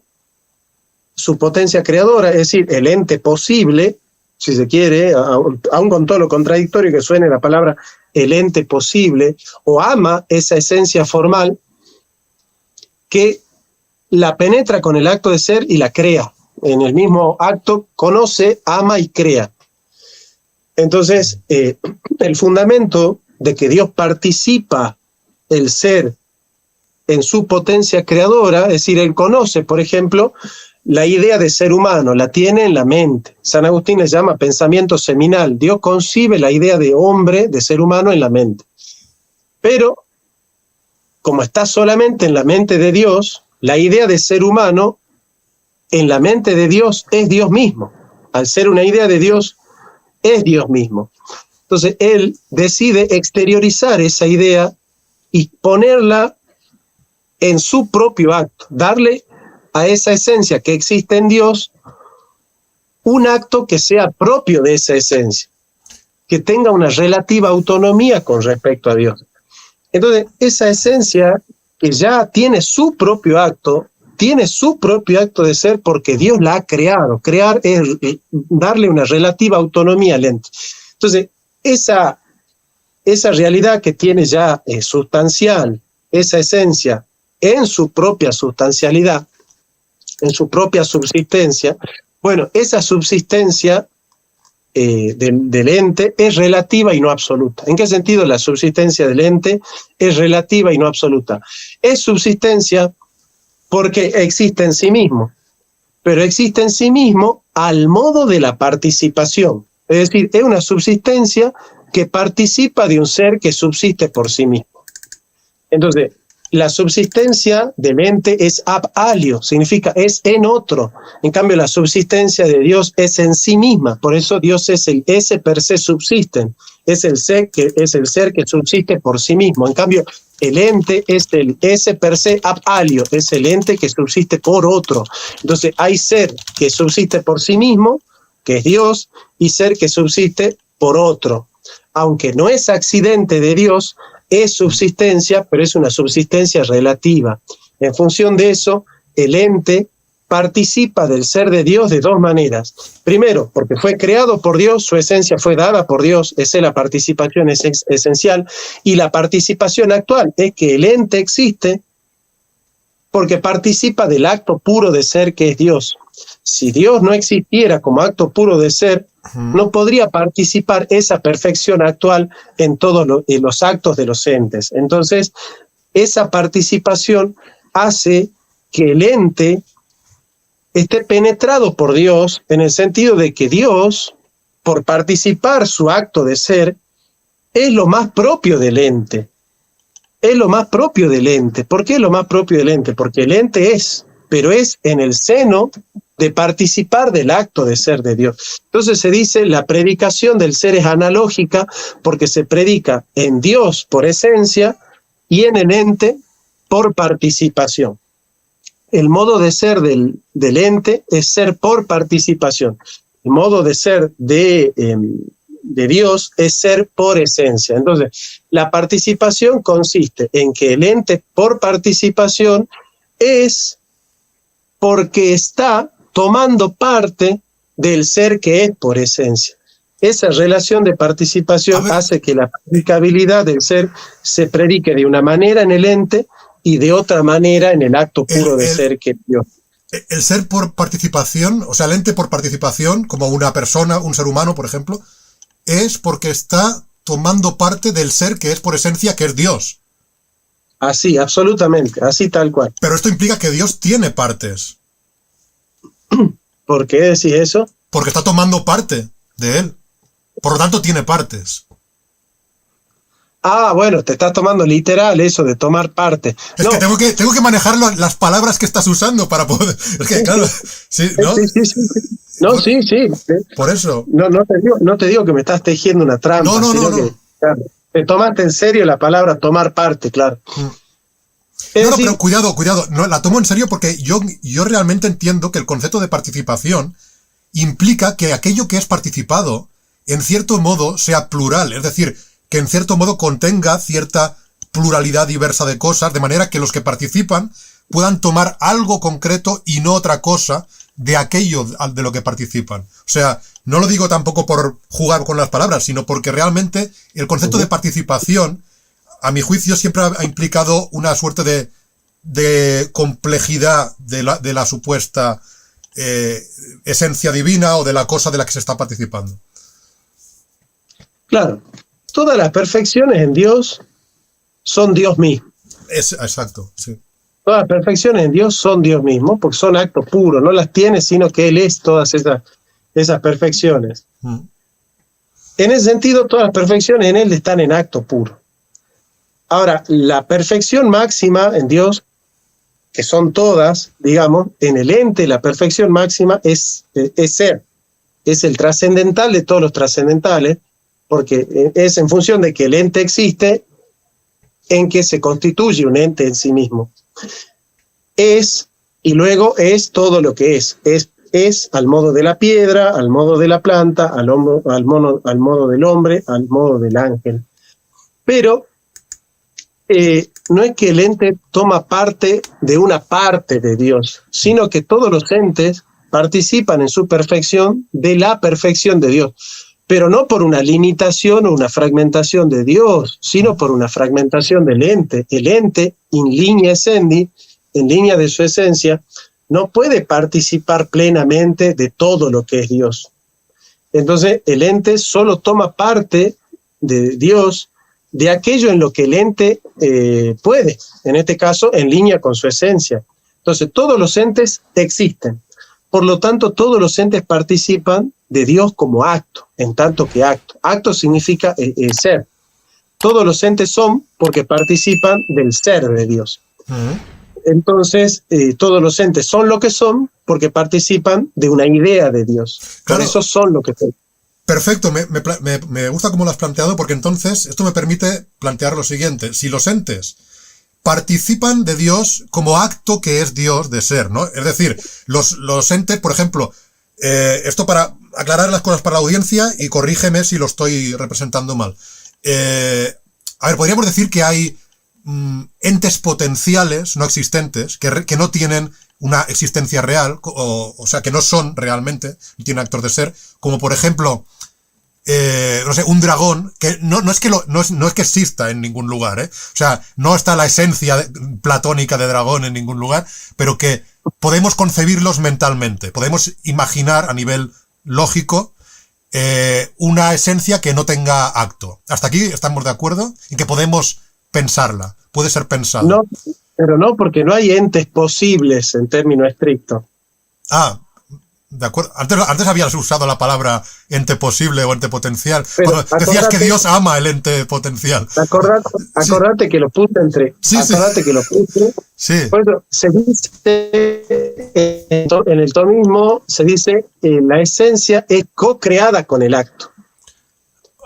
Speaker 2: su potencia creadora, es decir, el ente posible, si se quiere, aun con todo lo contradictorio que suene la palabra el ente posible, o ama esa esencia formal que la penetra con el acto de ser y la crea. En el mismo acto conoce, ama y crea. Entonces, el fundamento de que Dios participa el ser en su potencia creadora, es decir, Él conoce, por ejemplo, la idea de ser humano, la tiene en la mente. San Agustín le llama pensamiento seminal. Dios concibe la idea de hombre, de ser humano en la mente. Pero, como está solamente en la mente de Dios, la idea de ser humano en la mente de Dios es Dios mismo. Al ser una idea de Dios, es Dios mismo. Entonces, Él decide exteriorizar esa idea y ponerla en su propio acto, darle a esa esencia que existe en Dios un acto que sea propio de esa esencia, que tenga una relativa autonomía con respecto a Dios. Entonces, esa esencia que ya tiene su propio acto de ser porque Dios la ha creado. Crear es darle una relativa autonomía al ente. Entonces, esa realidad que tiene ya sustancial, esa esencia en su propia sustancialidad, en su propia subsistencia, bueno, esa subsistencia del ente es relativa y no absoluta. ¿En qué sentido la subsistencia del ente es relativa y no absoluta? Es subsistencia porque existe en sí mismo, pero existe en sí mismo al modo de la participación. Es decir, es una subsistencia que participa de un ser que subsiste por sí mismo. Entonces, la subsistencia del ente es ab alio, significa es en otro. En cambio, la subsistencia de Dios es en sí misma. Por eso Dios es el ese per se subsisten. Es el ser que subsiste por sí mismo. En cambio, el ente es el ese per se ab alio, es el ente que subsiste por otro. Entonces, hay ser que subsiste por sí mismo, que es Dios, y ser que subsiste por otro. Aunque no es accidente de Dios, es subsistencia, pero es una subsistencia relativa. En función de eso, el ente participa del ser de Dios de dos maneras. Primero, porque fue creado por Dios, su esencia fue dada por Dios, esa es la participación esencial, y la participación actual es que el ente existe porque participa del acto puro de ser que es Dios. Si Dios no existiera como acto puro de ser, no podría participar esa perfección actual en todos los actos de los entes. Entonces, esa participación hace que el ente esté penetrado por Dios en el sentido de que Dios, por participar su acto de ser, es lo más propio del ente. Es lo más propio del ente. ¿Por qué es lo más propio del ente? Porque el ente es, pero es en el seno de participar del acto de ser de Dios. Entonces se dice, la predicación del ser es analógica porque se predica en Dios por esencia y en el ente por participación. El modo de ser del ente es ser por participación. El modo de ser de Dios es ser por esencia. Entonces, la participación consiste en que el ente por participación es porque está tomando parte del ser que es por esencia. Esa relación de participación hace que la predicabilidad del ser se predique de una manera en el ente y de otra manera en el acto puro de ser que Dios.
Speaker 1: El ser por participación, o sea, el ente por participación, como una persona, un ser humano, por ejemplo, es porque está tomando parte del ser que es por esencia, que es Dios.
Speaker 2: Así, absolutamente, así tal cual.
Speaker 1: Pero esto implica que Dios tiene partes,
Speaker 2: ¿Por qué decís eso?
Speaker 1: porque está tomando parte de él. Por lo tanto, tiene partes.
Speaker 2: Ah, bueno, te estás tomando literal eso de tomar parte.
Speaker 1: Es
Speaker 2: No,
Speaker 1: que tengo que manejar las palabras que estás usando para poder... Es que, claro, sí, ¿no?
Speaker 2: sí. No,
Speaker 1: Por,
Speaker 2: sí.
Speaker 1: por eso.
Speaker 2: No te digo que me estás tejiendo una trampa,
Speaker 1: No,
Speaker 2: sino que, claro, te tomaste en serio la palabra tomar parte, claro. Es
Speaker 1: No,
Speaker 2: decir,
Speaker 1: pero cuidado. No, la tomo en serio porque yo realmente entiendo que el concepto de participación implica que aquello que es participado, en cierto modo, sea plural. Es decir, que en cierto modo contenga cierta pluralidad diversa de cosas, de manera que los que participan puedan tomar algo concreto y no otra cosa de aquello de lo que participan. O sea, no lo digo tampoco por jugar con las palabras, sino porque realmente el concepto de participación, a mi juicio, siempre ha implicado una suerte de complejidad de la supuesta esencia divina o de la cosa de la que se está participando.
Speaker 2: claro, todas las perfecciones en Dios son Dios mismo.
Speaker 1: Exacto, sí.
Speaker 2: Todas las perfecciones en Dios son Dios mismo, porque son actos puros, no las tiene, sino que Él es todas esas perfecciones. En ese sentido, todas las perfecciones en Él están en acto puro. Ahora, la perfección máxima en Dios, que son todas, digamos, en el ente, la perfección máxima es ser, es el trascendental de todos los trascendentales, porque es en función de que el ente existe, en que se constituye un ente en sí mismo. Es, y luego es todo lo que es al modo de la piedra, al modo de la planta, al modo del hombre, al modo del ángel. Pero no es que el ente toma parte de una parte de Dios, sino que todos los entes participan en su perfección de la perfección de Dios, pero no por una limitación o una fragmentación de Dios, sino por una fragmentación del ente. El ente, in linea essendi, en línea de su esencia, no puede participar plenamente de todo lo que es Dios. Entonces, el ente solo toma parte de Dios, de aquello en lo que el ente puede, en este caso, en línea con su esencia. Entonces, todos los entes existen. Por lo tanto, todos los entes participan de Dios como acto, en tanto que acto. Acto significa ser. Todos los entes son porque participan del ser de Dios. Entonces, todos los entes son lo que son porque participan de una idea de Dios.
Speaker 1: Claro.
Speaker 2: Por eso son lo que son.
Speaker 1: Perfecto, me gusta cómo lo has planteado, porque entonces esto me permite plantear lo siguiente. Si los entes participan de Dios como acto que es Dios de ser, ¿no? Es decir, los entes, por ejemplo, esto para aclarar las cosas para la audiencia, y corrígeme si lo estoy representando mal. A ver, podríamos decir que hay entes potenciales, no existentes, que no tienen una existencia real, o sea, que no son realmente, no tienen actos de ser, como por ejemplo, no sé, un dragón, que no es que exista en ningún lugar, o sea, no está la esencia platónica de dragón en ningún lugar, pero que podemos concebirlos mentalmente, podemos imaginar a nivel lógico una esencia que no tenga acto. Hasta aquí estamos de acuerdo en que podemos pensarla, puede ser pensada.
Speaker 2: No, pero no, porque no hay entes posibles en términos estrictos.
Speaker 1: Ah, de acuerdo. Antes habías usado la palabra ente posible o ente potencial.
Speaker 2: Pero
Speaker 1: Cuando decías que Dios ama el ente potencial.
Speaker 2: Acordate que lo puse entre.
Speaker 1: Sí,
Speaker 2: acordate que lo puse.
Speaker 1: Sí.
Speaker 2: Por eso se dice en el tomismo, se dice la esencia es co-creada con el acto.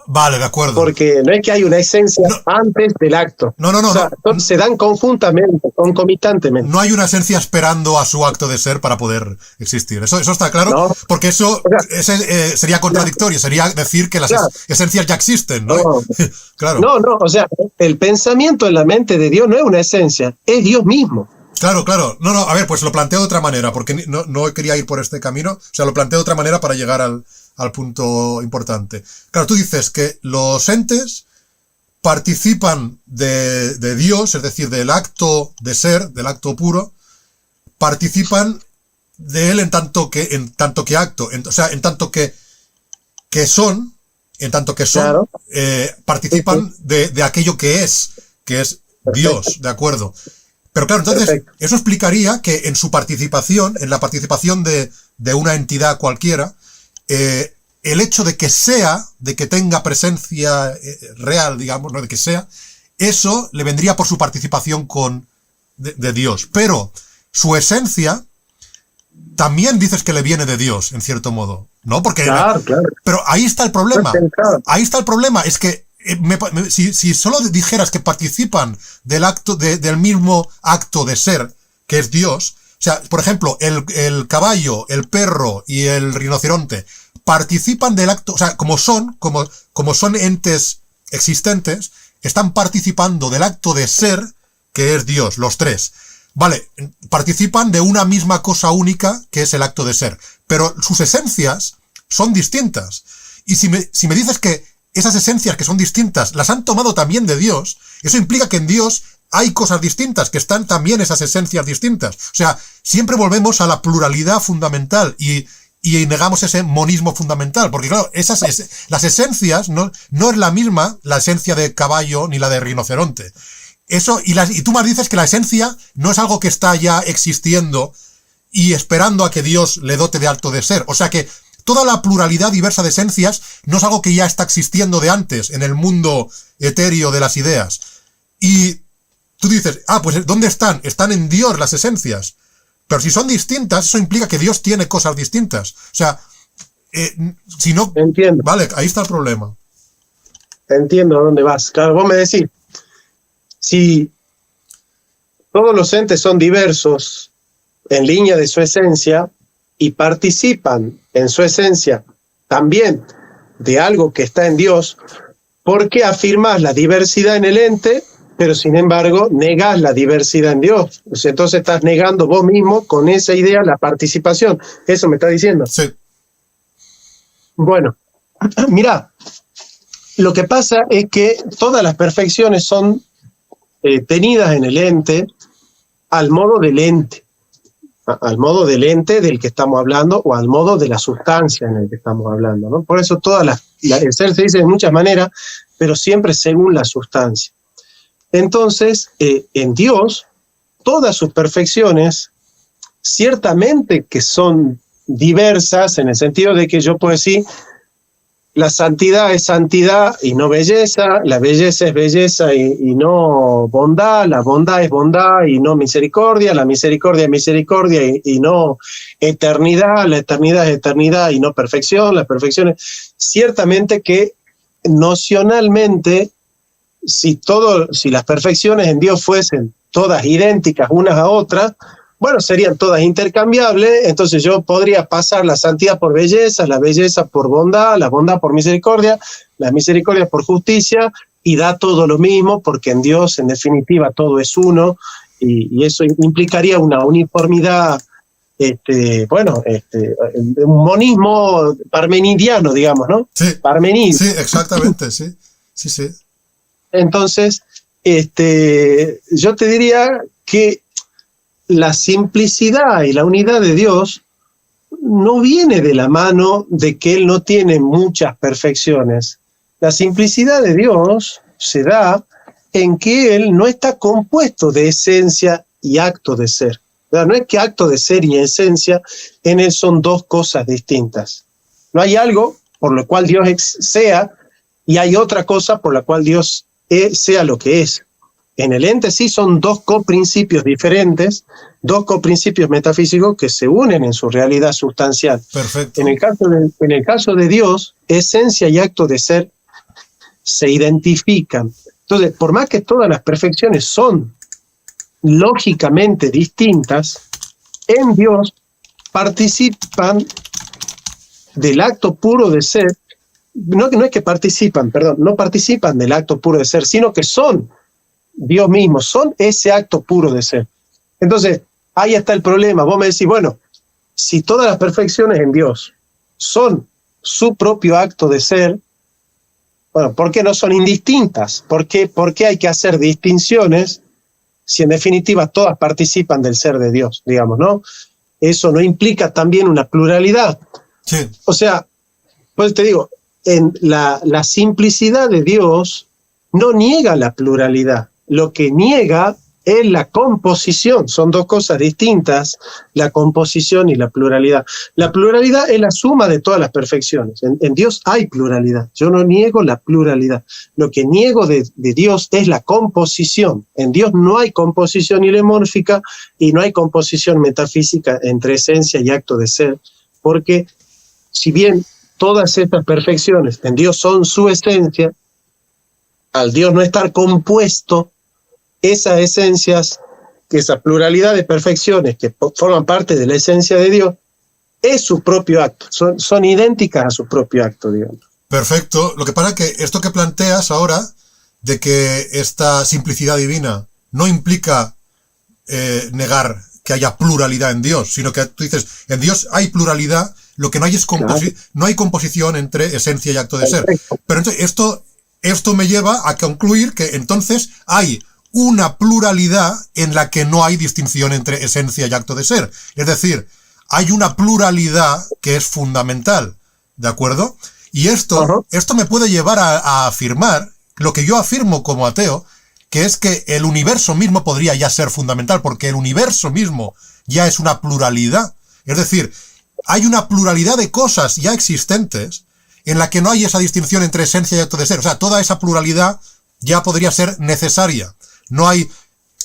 Speaker 1: Vale, de acuerdo.
Speaker 2: Porque no es que hay una esencia antes del acto.
Speaker 1: No.
Speaker 2: O sea, se dan conjuntamente, concomitantemente.
Speaker 1: No hay una esencia esperando a su acto de ser para poder existir. Eso está claro,
Speaker 2: no.
Speaker 1: Porque eso sería contradictorio. Sería decir que las esencias ya existen, ¿no? Claro.
Speaker 2: No, o sea, el pensamiento en la mente de Dios no es una esencia, es Dios mismo.
Speaker 1: Claro. No, a ver, pues lo planteo de otra manera, porque no quería ir por este camino. O sea, lo planteo de otra manera para llegar al punto importante. Claro, tú dices que los entes participan de Dios, es decir, del acto de ser, del acto puro, participan de él en tanto que acto, o sea, en tanto que son,
Speaker 2: Claro.
Speaker 1: participan
Speaker 2: Sí,
Speaker 1: de aquello que es
Speaker 2: perfecto,
Speaker 1: Dios, ¿de acuerdo? Pero claro, entonces,
Speaker 2: perfecto.
Speaker 1: eso explicaría que en su participación, en la participación de una entidad cualquiera, el hecho de que tenga presencia real, digamos, ¿no? De que sea, eso le vendría por su participación de Dios. Pero su esencia también dices que le viene de Dios, en cierto modo, ¿no?
Speaker 2: Claro, claro.
Speaker 1: Pero ahí está el
Speaker 2: No es
Speaker 1: problema.
Speaker 2: pensado.
Speaker 1: Ahí está el problema. Es que si solo dijeras que participan del mismo acto de ser, que es Dios, o sea, por ejemplo, el caballo, el perro y el rinoceronte participan del acto, o sea, como son entes existentes, están participando del acto de ser, que es Dios, los tres. Vale, participan de una misma cosa única, que es el acto de ser, pero sus esencias son distintas. Y si me dices que esas esencias que son distintas las han tomado también de Dios, eso implica que en Dios hay cosas distintas, que están también esas esencias distintas. O sea, siempre volvemos a la pluralidad fundamental y negamos ese monismo fundamental, porque claro, las esencias no es la misma la esencia de caballo ni la de rinoceronte. Eso, y tú más dices que la esencia no es algo que está ya existiendo y esperando a que Dios le dote de acto de ser. O sea que toda la pluralidad diversa de esencias no es algo que ya está existiendo de antes en el mundo etéreo de las ideas. Y tú dices, pues ¿dónde están? Están en Dios las esencias. Pero si son distintas, eso implica que Dios tiene cosas distintas. O sea, si no...
Speaker 2: Entiendo,
Speaker 1: Vale, ahí está el problema.
Speaker 2: entiendo a dónde vas. Claro, vos me decís, si todos los entes son diversos en línea de su esencia y participan en su esencia también de algo que está en Dios, ¿por qué afirmás la diversidad en el ente, pero sin embargo negás la diversidad en Dios? Entonces estás negando vos mismo con esa idea la participación. ¿Eso me está diciendo?
Speaker 1: Sí.
Speaker 2: Bueno, mirá, lo que pasa es que todas las perfecciones son tenidas en el ente al modo del ente, al modo del ente del que estamos hablando o al modo de la sustancia en el que estamos hablando, ¿no? Por eso el ser se dice de muchas maneras, pero siempre según la sustancia. Entonces, en Dios, todas sus perfecciones, ciertamente que son diversas, en el sentido de que yo puedo decir, la santidad es santidad y no belleza, la belleza es belleza y no bondad, la bondad es bondad y no misericordia, la misericordia es misericordia y no eternidad, la eternidad es eternidad y no perfección, la perfección es... Ciertamente que nocionalmente, si las perfecciones en Dios fuesen todas idénticas unas a otras, bueno, serían todas intercambiables, entonces yo podría pasar la santidad por belleza, la belleza por bondad, la bondad por misericordia, la misericordia por justicia, y da todo lo mismo, porque en Dios, en definitiva, todo es uno, y eso implicaría una uniformidad, un monismo parmenidiano, digamos, ¿no?
Speaker 1: Sí,
Speaker 2: Parmenidio.
Speaker 1: sí, exactamente, sí. Sí, sí.
Speaker 2: Entonces, yo te diría que la simplicidad y la unidad de Dios no viene de la mano de que Él no tiene muchas perfecciones. La simplicidad de Dios se da en que Él no está compuesto de esencia y acto de ser. No es que acto de ser y esencia en Él son dos cosas distintas. No hay algo por lo cual Dios sea y hay otra cosa por la cual Dios sea lo que es. En el ente sí son dos coprincipios diferentes, dos coprincipios metafísicos que se unen en su realidad sustancial.
Speaker 1: Perfecto.
Speaker 2: En el caso de Dios, esencia y acto de ser se identifican. Entonces, por más que todas las perfecciones son lógicamente distintas, en Dios participan del acto puro de ser. No es que participan, perdón, no participan del acto puro de ser, sino que son Dios mismo, son ese acto puro de ser. Entonces, ahí está el problema. Vos me decís, bueno, si todas las perfecciones en Dios son su propio acto de ser, bueno, ¿por qué no son indistintas? ¿Por qué hay que hacer distinciones si en definitiva todas participan del ser de Dios, digamos, ¿no? eso no implica también una pluralidad.
Speaker 1: Sí.
Speaker 2: O sea, pues te digo, en la simplicidad de Dios no niega la pluralidad, lo que niega es la composición, son dos cosas distintas, la composición y la pluralidad. La pluralidad es la suma de todas las perfecciones, en Dios hay pluralidad, yo no niego la pluralidad, lo que niego de Dios es la composición, en Dios no hay composición ilemórfica y no hay composición metafísica entre esencia y acto de ser, porque si bien todas estas perfecciones en Dios son su esencia, al Dios no estar compuesto, esas esencias, esa pluralidad de perfecciones que forman parte de la esencia de Dios, es su propio acto, son idénticas a su propio acto, digamos.
Speaker 1: Perfecto. Lo que pasa es que esto que planteas ahora, de que esta simplicidad divina no implica negar que haya pluralidad en Dios, sino que tú dices, en Dios hay pluralidad, lo que no hay es no hay composición entre esencia y acto de ser. Pero entonces esto me lleva a concluir que entonces hay una pluralidad en la que no hay distinción entre esencia y acto de ser. Es decir, hay una pluralidad que es fundamental, ¿de acuerdo? Y esto me puede llevar a afirmar lo que yo afirmo como ateo, que es que el universo mismo podría ya ser fundamental, porque el universo mismo ya es una pluralidad. Es decir, hay una pluralidad de cosas ya existentes en la que no hay esa distinción entre esencia y acto de ser. O sea, toda esa pluralidad ya podría ser necesaria. No hay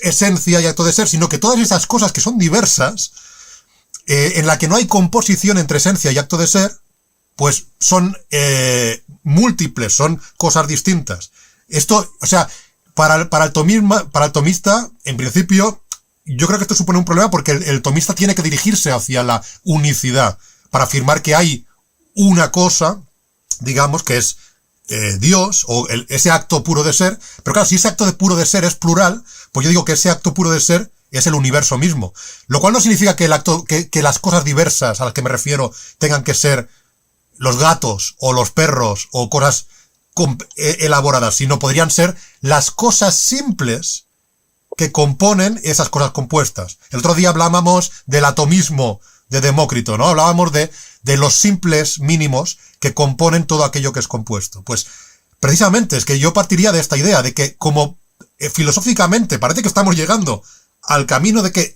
Speaker 1: esencia y acto de ser, sino que todas esas cosas que son diversas, en la que no hay composición entre esencia y acto de ser, pues son múltiples, son cosas distintas. Esto, o sea, para el tomista, en principio, yo creo que esto supone un problema porque el tomista tiene que dirigirse hacia la unicidad para afirmar que hay una cosa, digamos, que es Dios, o ese acto puro de ser. Pero claro, si ese acto puro de ser es plural, pues yo digo que ese acto puro de ser es el universo mismo. Lo cual no significa que que las cosas diversas a las que me refiero tengan que ser los gatos, o los perros, o cosas elaboradas, sino podrían ser las cosas simples que componen esas cosas compuestas. El otro día hablábamos del atomismo de Demócrito, ¿no? Hablábamos de los simples mínimos que componen todo aquello que es compuesto. Pues precisamente es que yo partiría de esta idea de que como filosóficamente parece que estamos llegando al camino de que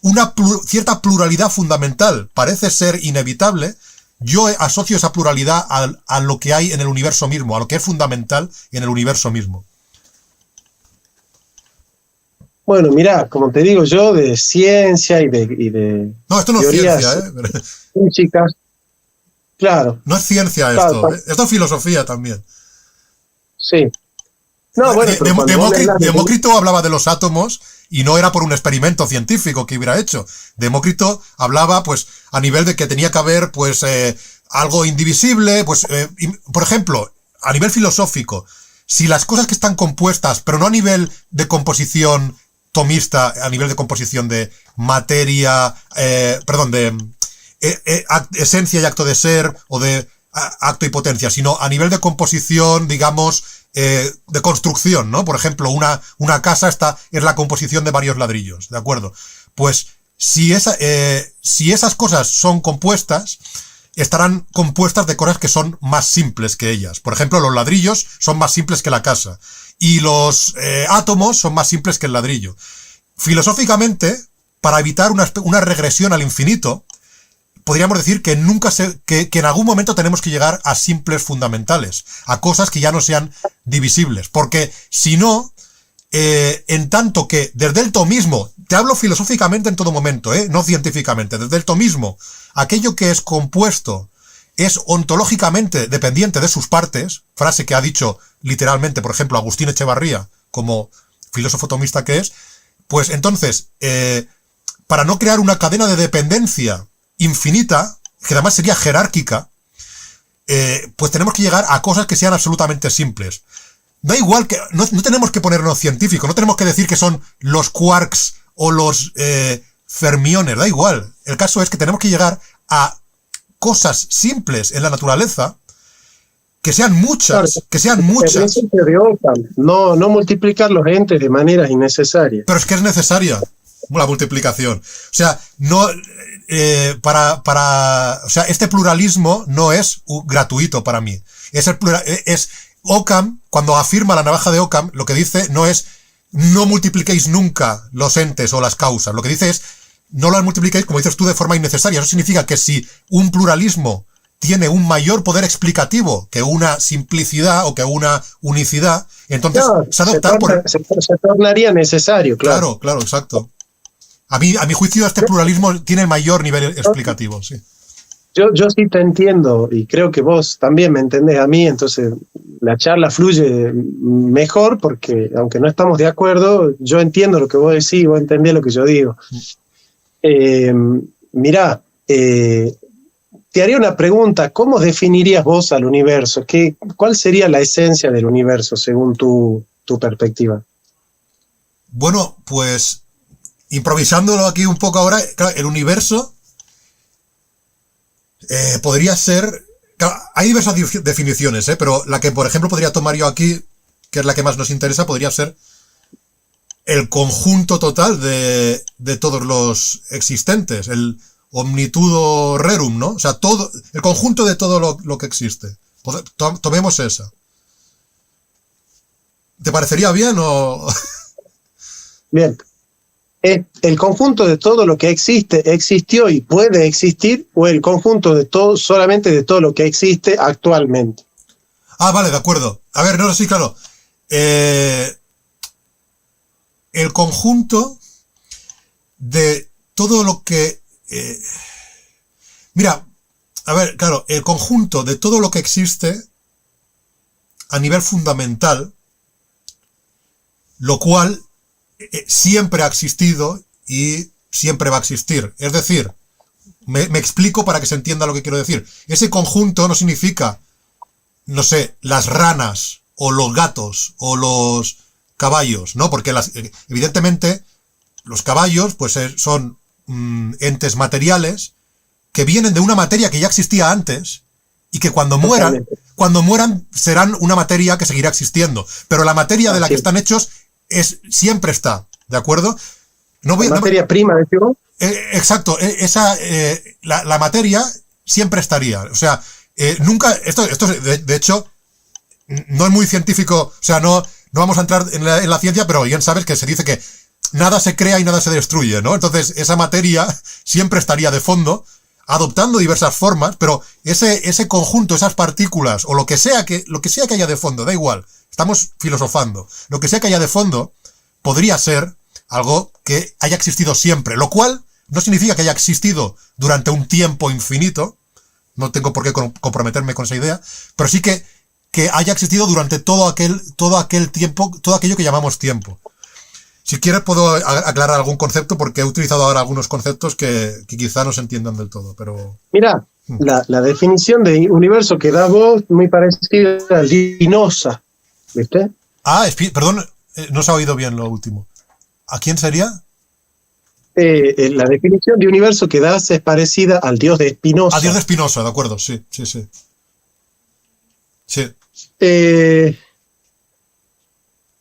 Speaker 1: una cierta pluralidad fundamental parece ser inevitable, yo asocio esa pluralidad a lo que hay en el universo mismo, a lo que es fundamental en el universo mismo.
Speaker 2: Bueno, mirá, como te digo yo, de ciencia y de
Speaker 1: no, esto no es ciencia,
Speaker 2: físicas, claro.
Speaker 1: No es ciencia esto, claro. Esto es filosofía también.
Speaker 2: Sí. No, bueno,
Speaker 1: Demócrito hablaba de los átomos y no era por un experimento científico que hubiera hecho. Demócrito hablaba, pues, a nivel de que tenía que haber, pues, algo indivisible, pues, por ejemplo, a nivel filosófico, si las cosas que están compuestas, pero no a nivel de composición tomista, a nivel de composición de materia, de esencia y acto de ser, o de acto y potencia, sino a nivel de composición, digamos, de construcción, ¿no? Por ejemplo, una casa es la composición de varios ladrillos, ¿de acuerdo? Pues si esas cosas son compuestas, estarán compuestas de cosas que son más simples que ellas. Por ejemplo, los ladrillos son más simples que la casa y los átomos son más simples que el ladrillo. Filosóficamente, para evitar una regresión al infinito, podríamos decir que que en algún momento tenemos que llegar a simples fundamentales, a cosas que ya no sean divisibles, porque si no, en tanto que desde el tomismo, te hablo filosóficamente en todo momento, no científicamente, desde el tomismo, aquello que es compuesto es ontológicamente dependiente de sus partes, frase que ha dicho literalmente, por ejemplo, Agustín Echevarría, como filósofo tomista que es, pues entonces, para no crear una cadena de dependencia infinita, que además sería jerárquica, pues tenemos que llegar a cosas que sean absolutamente simples. Da igual que, no tenemos que ponernos científicos, no tenemos que decir que son los quarks o los fermiones, da igual. El caso es que tenemos que llegar a cosas simples en la naturaleza, que sean muchas,
Speaker 2: claro,
Speaker 1: que sean muchas.
Speaker 2: No multiplicar los entes de manera innecesaria.
Speaker 1: Pero es que es necesaria. la multiplicación. O sea, no, o sea, este pluralismo no es gratuito para mí. Es el es Occam, cuando afirma la navaja de Occam, lo que dice no es no multipliquéis nunca los entes o las causas. Lo que dice es no las multipliquéis, como dices tú, de forma innecesaria. Eso significa que si un pluralismo tiene un mayor poder explicativo que una simplicidad o que una unicidad, entonces se adopta
Speaker 2: se tornaría necesario, claro.
Speaker 1: Claro, claro, exacto. A mi juicio, este pluralismo tiene mayor nivel explicativo, sí.
Speaker 2: Yo sí te entiendo, y creo que vos también me entendés a mí, entonces la charla fluye mejor, porque aunque no estamos de acuerdo, yo entiendo lo que vos decís y vos entendés lo que yo digo. Mirá, te haría una pregunta, ¿cómo definirías vos al universo? ¿Cuál sería la esencia del universo según tu perspectiva?
Speaker 1: Bueno, pues improvisándolo aquí un poco ahora, claro, el universo podría ser... Claro, hay diversas definiciones, pero la que, por ejemplo, podría tomar yo aquí, que es la que más nos interesa, podría ser el conjunto total de todos los existentes, el omnitudo rerum, ¿no? O sea, todo, el conjunto de todo lo que existe. Tomemos esa. ¿Te parecería bien o...?
Speaker 2: Bien. ¿El conjunto de todo lo que existe, existió y puede existir, o el conjunto de todo, solamente de todo lo que existe actualmente?
Speaker 1: Ah, vale, de acuerdo. A ver, no, sí, claro. El conjunto de todo lo que... mira, a ver, claro, el conjunto de todo lo que existe a nivel fundamental, lo cual siempre ha existido y siempre va a existir. Es decir, me explico para que se entienda lo que quiero decir. Ese conjunto no significa, no sé, las ranas o los gatos o los caballos, ¿no? Porque evidentemente los caballos pues son entes materiales que vienen de una materia que ya existía antes y que cuando mueran serán una materia que seguirá existiendo. Pero la materia de la que están hechos siempre está, ¿de acuerdo?
Speaker 2: La materia prima, ¿decimos?
Speaker 1: Exacto, la materia siempre estaría. O sea, nunca, esto de hecho, no es muy científico, o sea, no vamos a entrar en la ciencia, pero bien sabes que se dice que nada se crea y nada se destruye, ¿no? Entonces, esa materia siempre estaría de fondo, adoptando diversas formas, pero ese conjunto, esas partículas, o lo que sea que haya de fondo, da igual, estamos filosofando, lo que sea que haya de fondo, podría ser algo que haya existido siempre, lo cual no significa que haya existido durante un tiempo infinito, no tengo por qué comprometerme con esa idea, pero sí que haya existido durante todo aquel tiempo, todo aquello que llamamos tiempo. Si quieres puedo aclarar algún concepto, porque he utilizado ahora algunos conceptos que quizá no se entiendan del todo, pero...
Speaker 2: Mira, la definición de universo que da vos muy parecida a Spinoza, ¿viste?
Speaker 1: Ah, perdón, no se ha oído bien lo último. ¿A quién sería?
Speaker 2: La definición de universo que das es parecida al Dios de Spinoza.
Speaker 1: Al Dios de Spinoza, de acuerdo, sí.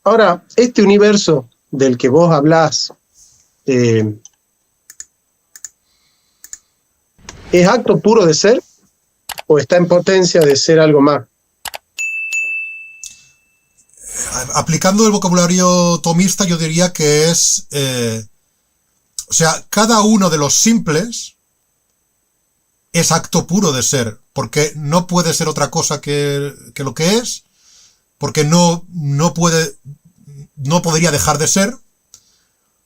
Speaker 2: Ahora, este universo del que vos hablás, ¿es acto puro de ser o está en potencia de ser algo más?
Speaker 1: Aplicando el vocabulario tomista, yo diría que es... o sea, cada uno de los simples es acto puro de ser, porque no puede ser otra cosa que lo que es, porque no podría dejar de ser, o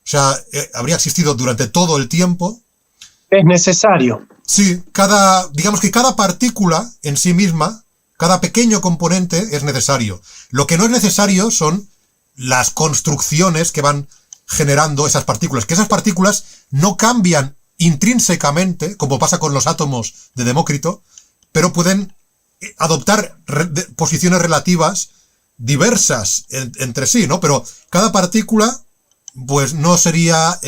Speaker 1: sea, habría existido durante todo el tiempo.
Speaker 2: Es necesario.
Speaker 1: Sí, digamos que cada partícula en sí misma, cada pequeño componente es necesario. Lo que no es necesario son las construcciones que van generando esas partículas, que esas partículas no cambian intrínsecamente, como pasa con los átomos de Demócrito, pero pueden adoptar posiciones relativas diversas entre sí, ¿no? Pero cada partícula, pues no sería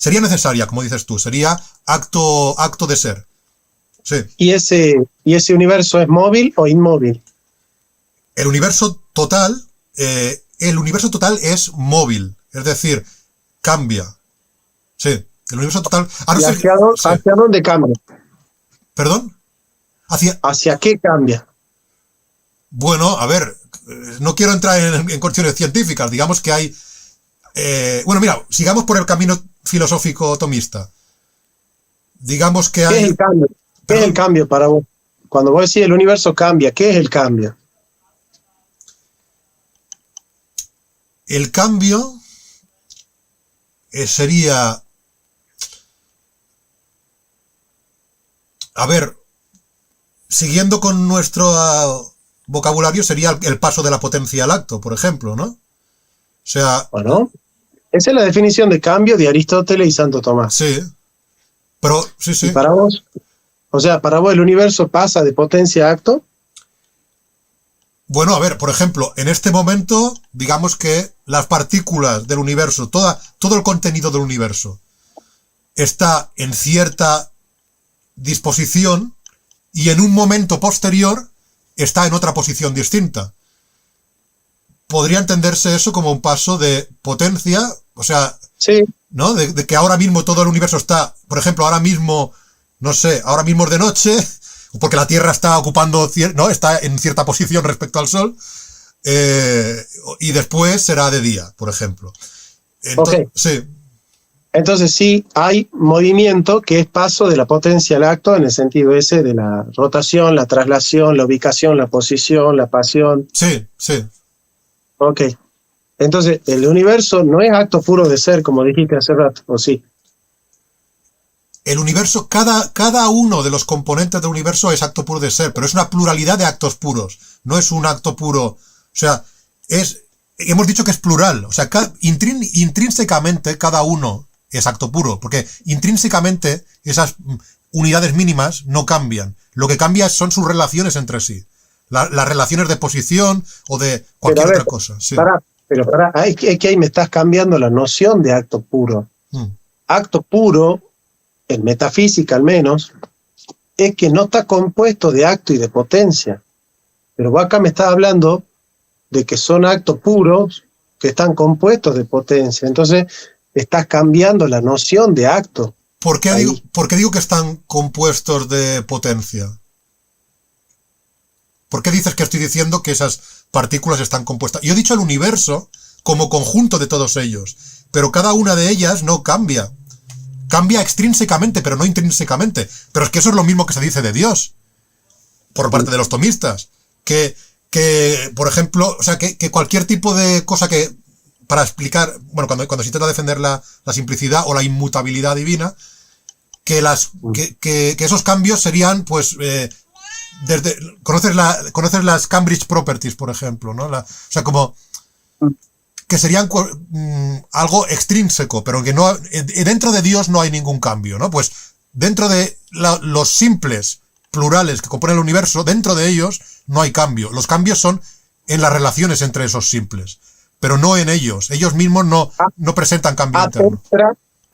Speaker 1: necesaria, como dices tú, sería acto de ser. Sí.
Speaker 2: ¿Y ese universo es móvil o inmóvil?
Speaker 1: El universo total es móvil, es decir, cambia. Sí, el universo total. A no
Speaker 2: ¿Y
Speaker 1: ser- sí.
Speaker 2: hacia dónde cambia?
Speaker 1: ¿Perdón?
Speaker 2: ¿Hacia qué cambia?
Speaker 1: Bueno, a ver, no quiero entrar en cuestiones científicas. Digamos que hay. Bueno, mira, sigamos por el camino filosófico tomista. Digamos que
Speaker 2: ¿Qué es
Speaker 1: hay.
Speaker 2: el cambio? ¿Qué es
Speaker 1: Perdón.
Speaker 2: el cambio para vos? Cuando vos decís el universo cambia, ¿qué es el cambio?
Speaker 1: El cambio sería. A ver, siguiendo con nuestro vocabulario, sería el paso de la potencia al acto, por ejemplo, ¿no? O sea,
Speaker 2: Bueno, esa es la definición de cambio de Aristóteles y Santo Tomás.
Speaker 1: sí, pero sí,
Speaker 2: Y
Speaker 1: sí.
Speaker 2: para vos, o sea, para vos el universo pasa de potencia a acto.
Speaker 1: Bueno, a ver, por ejemplo, en este momento, digamos que las partículas del universo, todo el contenido del universo, está en cierta disposición y en un momento posterior está en otra posición distinta. Podría entenderse eso como un paso de potencia, o sea,
Speaker 2: Sí,
Speaker 1: ¿no? De que ahora mismo todo el universo está, por ejemplo, ahora mismo, no sé, ahora mismo es de noche, porque la Tierra está ocupando, ¿no? Está en cierta posición respecto al Sol, y después será de día, por ejemplo. Entonces,
Speaker 2: Ok.
Speaker 1: sí,
Speaker 2: entonces sí hay movimiento que es paso de la potencia al acto en el sentido ese de la rotación, la traslación, la ubicación, la posición, la pasión.
Speaker 1: sí, sí.
Speaker 2: Ok. Entonces, el universo no es acto puro de ser, como dijiste hace rato, ¿o sí?
Speaker 1: El universo, cada uno de los componentes del universo es acto puro de ser, pero es una pluralidad de actos puros. No es un acto puro. O sea, hemos dicho que es plural. O sea, intrínsecamente cada uno es acto puro, porque intrínsecamente esas unidades mínimas no cambian. Lo que cambia son sus relaciones entre sí. Las relaciones de posición o de cualquier
Speaker 2: Pero a ver,
Speaker 1: otra cosa. Sí.
Speaker 2: pará, es que ahí me estás cambiando la noción de acto puro.
Speaker 1: Mm.
Speaker 2: Acto puro, en metafísica al menos, es que no está compuesto de acto y de potencia. Pero vos acá me estás hablando de que son actos puros que están compuestos de potencia. Entonces, estás cambiando la noción de acto.
Speaker 1: ¿Por qué
Speaker 2: Ahí.
Speaker 1: digo que están compuestos de potencia? ¿Por qué dices que estoy diciendo que esas partículas están compuestas? Yo he dicho el universo como conjunto de todos ellos, pero cada una de ellas no cambia. Cambia extrínsecamente, pero no intrínsecamente. Pero es que eso es lo mismo que se dice de Dios, por parte de los tomistas. Que por ejemplo, o sea, que cualquier tipo de cosa que, para explicar, bueno, cuando se intenta defender la simplicidad o la inmutabilidad divina, que esos cambios serían, pues, conoces las Cambridge Properties, por ejemplo, ¿no? O sea, como que serían algo extrínseco, pero que no, dentro de Dios no hay ningún cambio, ¿no? Pues dentro de los simples plurales que componen el universo, dentro de ellos no hay cambio. Los cambios son en las relaciones entre esos simples, pero no en ellos. Ellos mismos no presentan cambio interno.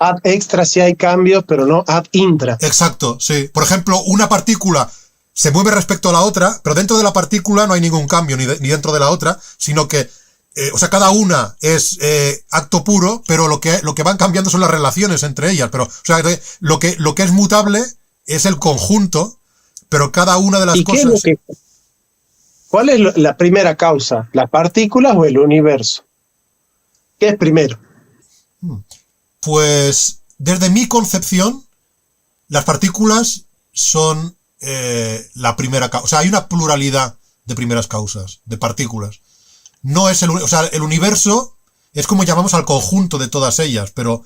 Speaker 2: Ad extra sí hay cambios, pero no ad intra.
Speaker 1: Exacto, sí. Por ejemplo, una partícula se mueve respecto a la otra, pero dentro de la partícula no hay ningún cambio, ni dentro de la otra, sino que, o sea, cada una es acto puro, pero lo que van cambiando son las relaciones entre ellas. Pero, o sea, lo que es mutable es el conjunto, pero cada una de las
Speaker 2: ¿Y
Speaker 1: cosas...
Speaker 2: cuál es la primera causa? ¿Las partículas o el universo? ¿Qué es primero?
Speaker 1: Pues, desde mi concepción, las partículas son la primera causa. O sea, hay una pluralidad de primeras causas, de partículas. No es o sea, el universo es como llamamos al conjunto de todas ellas, pero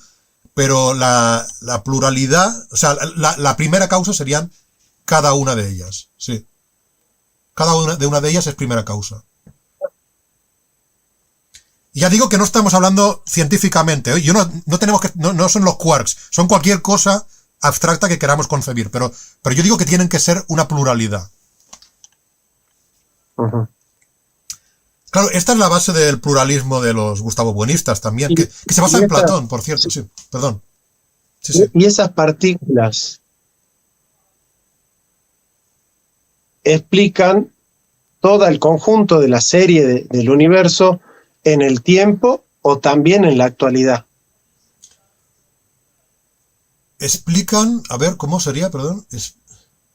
Speaker 1: la pluralidad, o sea, la primera causa serían cada una de ellas, sí. Cada una de ellas es primera causa. Y ya digo que no estamos hablando científicamente, ¿eh? No tenemos que, no son los quarks, son cualquier cosa abstracta que queramos concebir, pero yo digo que tienen que ser una pluralidad.
Speaker 2: Uh-huh.
Speaker 1: Claro, esta es la base del pluralismo de los Gustavo Buenistas también, que se basa en Platón, por cierto, sí, perdón. Sí, sí.
Speaker 2: Y esas partículas explican todo el conjunto de la serie del universo en el tiempo o también en la actualidad.
Speaker 1: explican, a ver, ¿cómo sería? Perdón.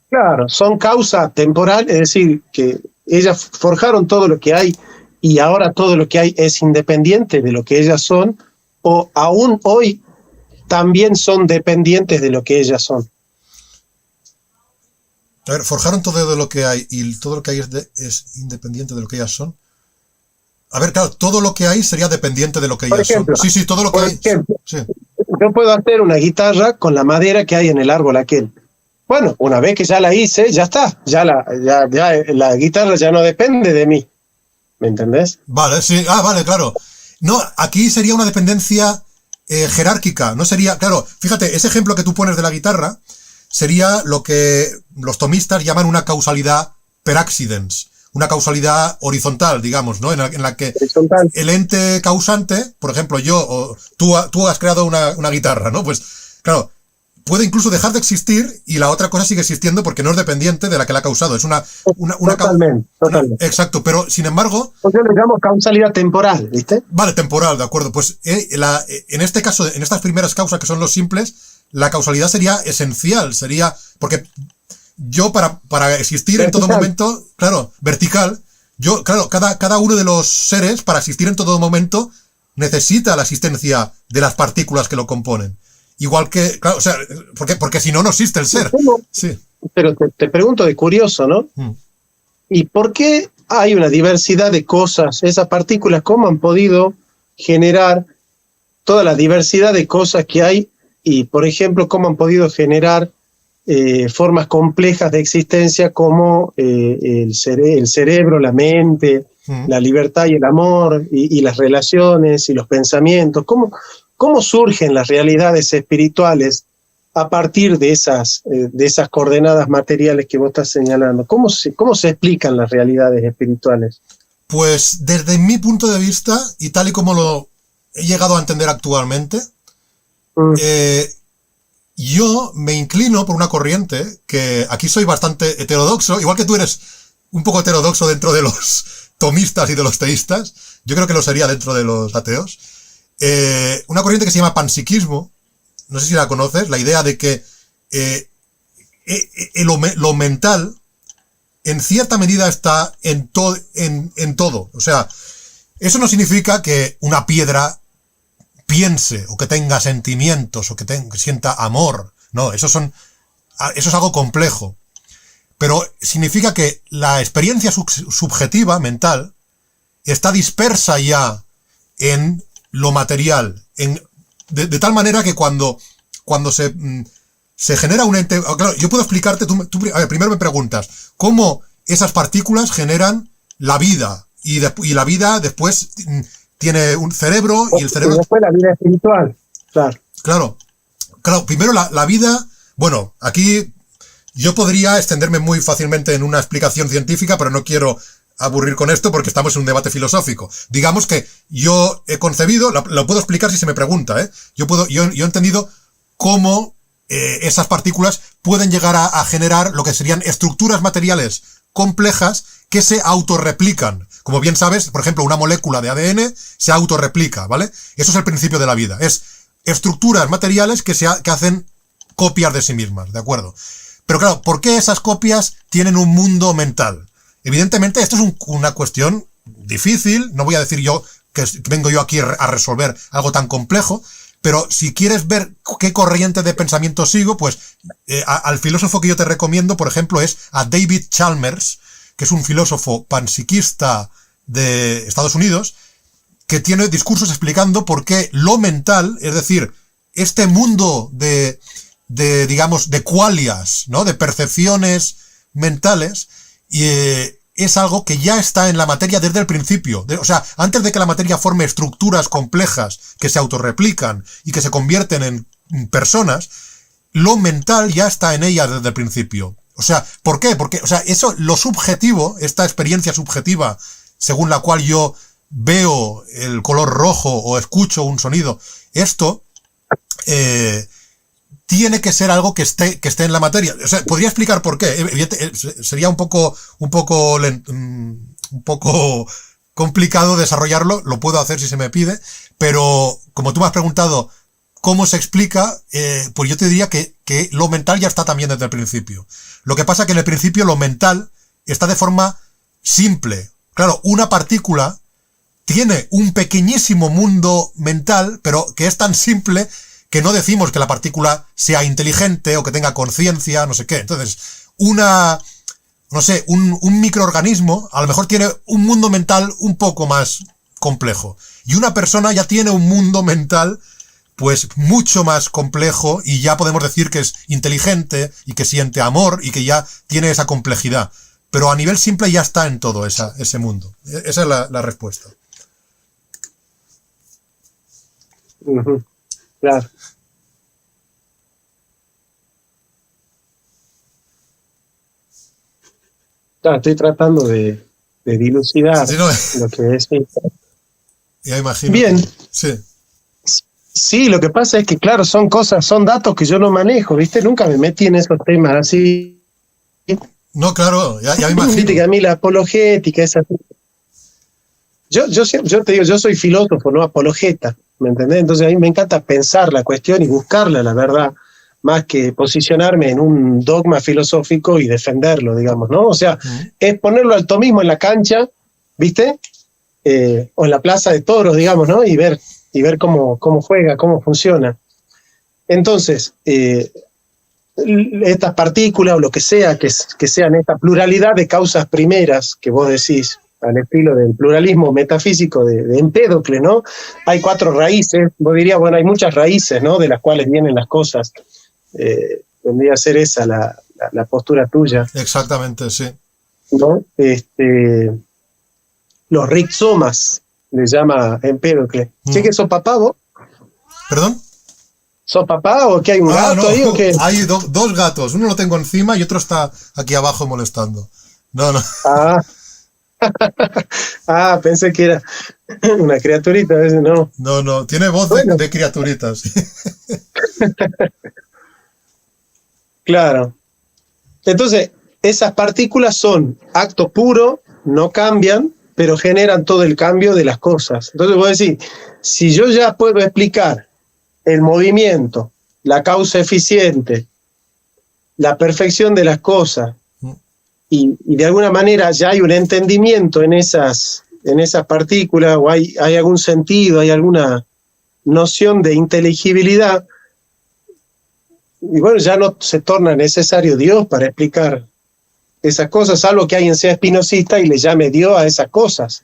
Speaker 2: Claro, son causa temporal, es decir, que ellas forjaron todo lo que hay y ahora todo lo que hay es independiente de lo que ellas son, o aún hoy también son dependientes de lo que ellas son.
Speaker 1: A ver, forjaron todo de lo que hay y todo lo que hay es independiente de lo que ellas son. A ver, claro, todo lo que hay sería dependiente de lo que
Speaker 2: Por
Speaker 1: ellas
Speaker 2: ejemplo,
Speaker 1: son. Sí, todo lo que hay. Sí.
Speaker 2: yo puedo hacer una guitarra con la madera que hay en el árbol aquel. Bueno, una vez que ya la hice, ya está. Ya la guitarra ya no depende de mí. ¿Me entendés?
Speaker 1: Vale, sí. Ah, vale, claro. No, aquí sería una dependencia jerárquica. No sería, claro, fíjate, ese ejemplo que tú pones de la guitarra sería lo que los tomistas llaman una causalidad per accidens. Una causalidad horizontal, digamos, ¿no? En la que
Speaker 2: Horizontal.
Speaker 1: el ente causante, por ejemplo, yo o tú has creado una guitarra, ¿no? Pues, claro, puede incluso dejar de existir y la otra cosa sigue existiendo porque no es dependiente de la que la ha causado. Es
Speaker 2: Totalmente.
Speaker 1: exacto, pero sin embargo.
Speaker 2: Pues yo le llamo causalidad temporal, ¿viste?
Speaker 1: Vale, temporal, de acuerdo. Pues en este caso, en estas primeras causas que son los simples, la causalidad sería esencial, sería. Porque yo para existir vertical. En todo momento, claro, vertical, claro, cada uno de los seres, para existir en todo momento, necesita la existencia de las partículas que lo componen. Igual que, claro, o sea, porque si no, no existe el ser. Sí.
Speaker 2: Pero te pregunto de curioso, ¿no? ¿Y por qué hay una diversidad de cosas? Esas partículas, ¿cómo han podido generar toda la diversidad de cosas que hay? Y, por ejemplo, ¿cómo han podido generar formas complejas de existencia como el cerebro, la mente, la libertad y el amor, y las relaciones y los pensamientos? ¿Cómo surgen las realidades espirituales a partir de esas coordenadas materiales que vos estás señalando? ¿Cómo se explican las realidades espirituales?
Speaker 1: Pues desde mi punto de vista, y tal y como lo he llegado a entender actualmente, yo me inclino por una corriente que aquí soy bastante heterodoxo, igual que tú eres un poco heterodoxo dentro de los tomistas y de los teístas, yo creo que lo sería dentro de los ateos. Una corriente que se llama panpsiquismo, no sé si la conoces, la idea de que lo mental en cierta medida está en todo. O sea, eso no significa que una piedra piense o que tenga sentimientos o que sienta amor. No, eso es algo complejo. Pero significa que la experiencia subjetiva, mental, está dispersa ya en lo material. De tal manera que cuando se genera un ente. Claro, yo puedo explicarte. A ver, primero me preguntas, ¿cómo esas partículas generan la vida? Y la vida después tiene un cerebro y el cerebro.
Speaker 2: Y después la vida espiritual, claro.
Speaker 1: Claro, primero la vida. Bueno, aquí yo podría extenderme muy fácilmente en una explicación científica, pero no quiero aburrir con esto porque estamos en un debate filosófico. Digamos que yo he concebido, lo puedo explicar si se me pregunta, ¿eh? Yo he entendido cómo esas partículas pueden llegar a generar lo que serían estructuras materiales complejas que se autorreplican. Como bien sabes, por ejemplo, una molécula de ADN se autorreplica, ¿vale? Eso es el principio de la vida. Es estructuras materiales que hacen copias de sí mismas, ¿de acuerdo? Pero claro, ¿por qué esas copias tienen un mundo mental? Evidentemente, esto es una cuestión difícil. No voy a decir yo que vengo yo aquí a resolver algo tan complejo, pero si quieres ver qué corriente de pensamiento sigo, pues al filósofo que yo te recomiendo, por ejemplo, es a David Chalmers, que es un filósofo panpsiquista de Estados Unidos, que tiene discursos explicando por qué lo mental, es decir, este mundo digamos, de qualias, ¿no? De percepciones mentales, es algo que ya está en la materia desde el principio. O sea, antes de que la materia forme estructuras complejas que se autorreplican y que se convierten en personas, lo mental ya está en ella desde el principio. O sea, ¿por qué? Porque, o sea, eso, lo subjetivo, esta experiencia subjetiva, según la cual yo veo el color rojo o escucho un sonido, esto tiene que ser algo que esté en la materia. O sea, podría explicar por qué. Sería un poco complicado desarrollarlo. Lo puedo hacer si se me pide. Pero como tú me has preguntado cómo se explica, pues yo te diría que lo mental ya está también desde el principio. Lo que pasa que en el principio lo mental está de forma simple. Claro, una partícula tiene un pequeñísimo mundo mental, pero que es tan simple que no decimos que la partícula sea inteligente o que tenga conciencia, no sé qué. Entonces, un microorganismo a lo mejor tiene un mundo mental un poco más complejo. Y una persona ya tiene un mundo mental pues mucho más complejo y ya podemos decir que es inteligente y que siente amor y que ya tiene esa complejidad. Pero a nivel simple ya está en todo ese mundo. Esa es la respuesta.
Speaker 2: Uh-huh. Claro. Claro, estoy tratando de dilucidar
Speaker 1: Sí, no,
Speaker 2: lo que es.
Speaker 1: ya imagino.
Speaker 2: Bien.
Speaker 1: Sí.
Speaker 2: Sí, lo que pasa es que, claro, son datos que yo no manejo, ¿viste? Nunca me metí en esos temas así.
Speaker 1: No, claro, ya me imagino.
Speaker 2: Viste que a mí la apologética, esa. Yo te digo, yo soy filósofo, no apologeta, ¿me entendés? Entonces a mí me encanta pensar la cuestión y buscarla, la verdad, más que posicionarme en un dogma filosófico y defenderlo, digamos, ¿no? O sea, es ponerlo al tomismo en la cancha, ¿viste? O en la plaza de toros, digamos, ¿no? Y ver cómo juega, cómo funciona. Entonces, estas partículas o lo que sea, que sean esta pluralidad de causas primeras que vos decís, al estilo del pluralismo metafísico de Empédocles, ¿no? Hay 4 raíces, vos dirías, bueno, hay muchas raíces, ¿no? De las cuales vienen las cosas. Tendría que ser esa la postura tuya.
Speaker 1: Exactamente, sí.
Speaker 2: ¿No? Los rizomas, le llama Empédocles. ¿Sí que sos papá vos?
Speaker 1: ¿Perdón?
Speaker 2: ¿Sos papá o que hay un gato
Speaker 1: no,
Speaker 2: ahí o qué?
Speaker 1: Hay dos gatos, uno lo tengo encima y otro está aquí abajo molestando. No.
Speaker 2: Pensé que era una criaturita, a veces no.
Speaker 1: No, tiene voz de criaturitas.
Speaker 2: Claro. Entonces, esas partículas son acto puro, no cambian, pero generan todo el cambio de las cosas. Entonces vos decís, si yo ya puedo explicar el movimiento, la causa eficiente, la perfección de las cosas, y de alguna manera ya hay un entendimiento en esas partículas, o hay algún sentido, hay alguna noción de inteligibilidad, y bueno, ya no se torna necesario Dios para explicar esas cosas, salvo que alguien sea espinosista y le llame Dios a esas cosas.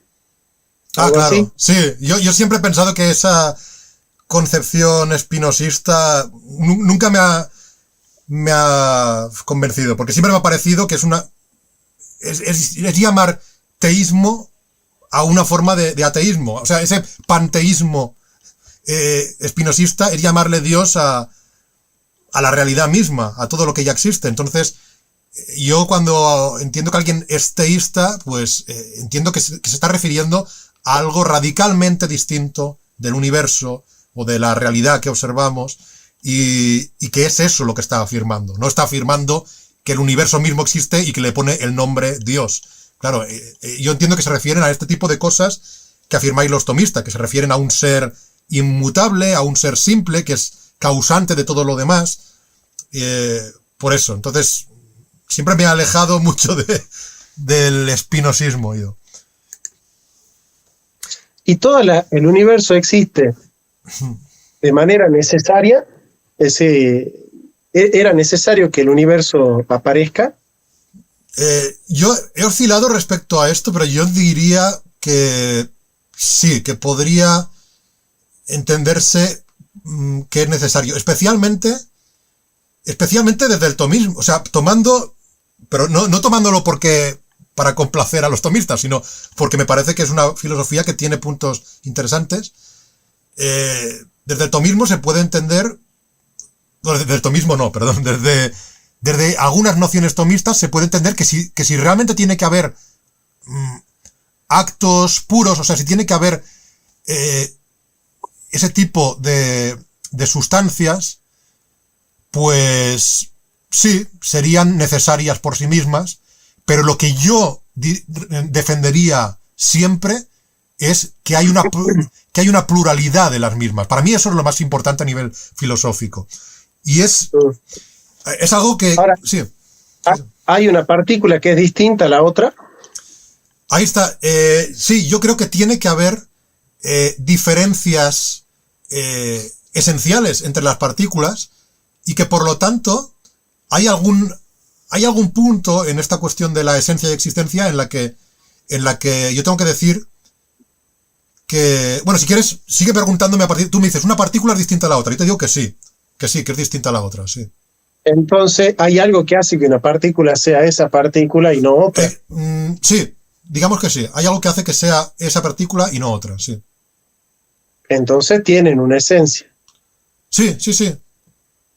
Speaker 1: Claro.
Speaker 2: Así.
Speaker 1: Sí, yo siempre he pensado que esa concepción espinosista nunca me ha convencido, porque siempre me ha parecido que es llamar teísmo a una forma de ateísmo. O sea, ese panteísmo espinosista es llamarle Dios a la realidad misma, a todo lo que ya existe. Entonces, yo cuando entiendo que alguien es teísta, pues entiendo que se está refiriendo a algo radicalmente distinto del universo o de la realidad que observamos y que es eso lo que está afirmando. No está afirmando que el universo mismo existe y que le pone el nombre Dios. Claro, yo entiendo que se refieren a este tipo de cosas que afirmáis los tomistas, que se refieren a un ser inmutable, a un ser simple, que es causante de todo lo demás. Por eso, entonces, siempre me he alejado mucho del espinosismo. Yo.
Speaker 2: Y todo el universo existe de manera necesaria. ¿Era necesario que el universo aparezca?
Speaker 1: Yo he oscilado respecto a esto, pero yo diría que sí, que podría entenderse que es necesario, especialmente desde el tomismo, o sea, pero no tomándolo para complacer a los tomistas, sino porque me parece que es una filosofía que tiene puntos interesantes. Desde el tomismo se puede entender, desde el tomismo no, perdón, desde algunas nociones tomistas se puede entender que si realmente tiene que haber actos puros, o sea, si tiene que haber ese tipo de sustancias, pues sí, serían necesarias por sí mismas, pero lo que yo defendería siempre es que que hay una pluralidad de las mismas. Para mí eso es lo más importante a nivel filosófico. Y es algo que...
Speaker 2: Ahora,
Speaker 1: sí.
Speaker 2: ¿hay una partícula que es distinta a la otra?
Speaker 1: Ahí está. Sí, yo creo que tiene que haber diferencias esenciales entre las partículas y que por lo tanto hay algún punto en esta cuestión de la esencia y existencia en la que yo tengo que decir que, bueno, si quieres, sigue preguntándome a partir, tú me dices, ¿una partícula es distinta a la otra? Yo te digo que sí, que es distinta a la otra, sí.
Speaker 2: Entonces, ¿hay algo que hace que una partícula sea esa partícula y no otra?
Speaker 1: Sí, digamos que sí. Hay algo que hace que sea esa partícula y no otra, sí.
Speaker 2: Entonces tienen una esencia.
Speaker 1: Sí.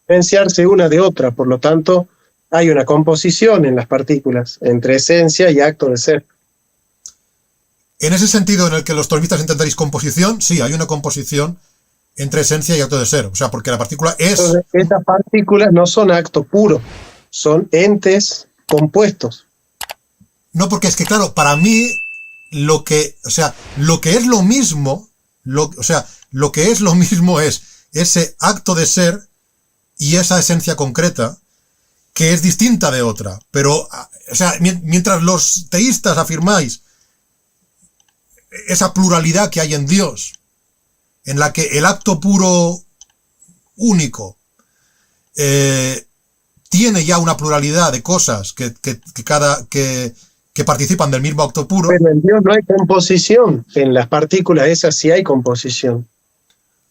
Speaker 2: Diferenciarse una de otra, por lo tanto, hay una composición en las partículas entre esencia y acto de ser.
Speaker 1: En ese sentido en el que los tomistas entenderéis composición, sí, hay una composición entre esencia y acto de ser. O sea, porque la partícula es...
Speaker 2: Entonces, estas partículas no son acto puro, son entes compuestos.
Speaker 1: No, porque es que, claro, para mí, lo que es lo mismo, lo que es lo mismo es ese acto de ser y esa esencia concreta que es distinta de otra. Pero, o sea, mientras los teístas afirmáis esa pluralidad que hay en Dios, en la que el acto puro único tiene ya una pluralidad de cosas que participan del mismo acto puro.
Speaker 2: Pero en Dios no hay composición, en las partículas esas sí hay composición.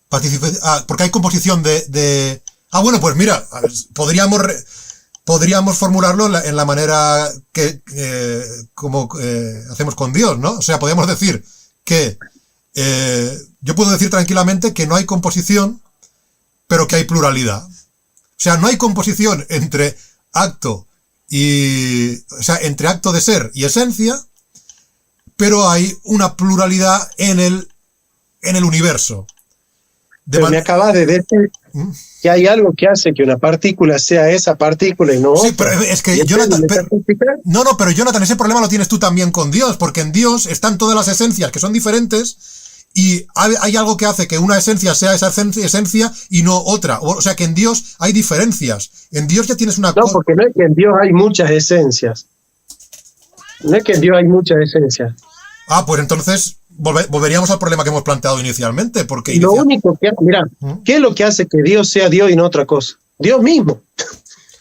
Speaker 1: Porque hay composición de... bueno, pues mira, podríamos formularlo en la manera que como hacemos con Dios, ¿no? O sea, podríamos decir que yo puedo decir tranquilamente que no hay composición, pero que hay pluralidad. O sea, no hay composición entre acto entre acto de ser y esencia, pero hay una pluralidad en el universo.
Speaker 2: Pero me acabas de decir que hay algo que hace que una partícula sea esa partícula y no otra.
Speaker 1: Sí, pero es que Jonathan, pero Jonathan, ese problema lo tienes tú también con Dios, porque en Dios están todas las esencias que son diferentes y hay algo que hace que una esencia sea esa esencia y no otra. O sea que en Dios hay diferencias. En Dios ya tienes una...
Speaker 2: No, porque no es que en Dios hay muchas esencias. No es que en Dios hay muchas esencias.
Speaker 1: Pues entonces volveríamos al problema que hemos planteado inicialmente. Porque
Speaker 2: lo único que hace, mira, ¿qué es lo que hace que Dios sea Dios y no otra cosa? Dios mismo.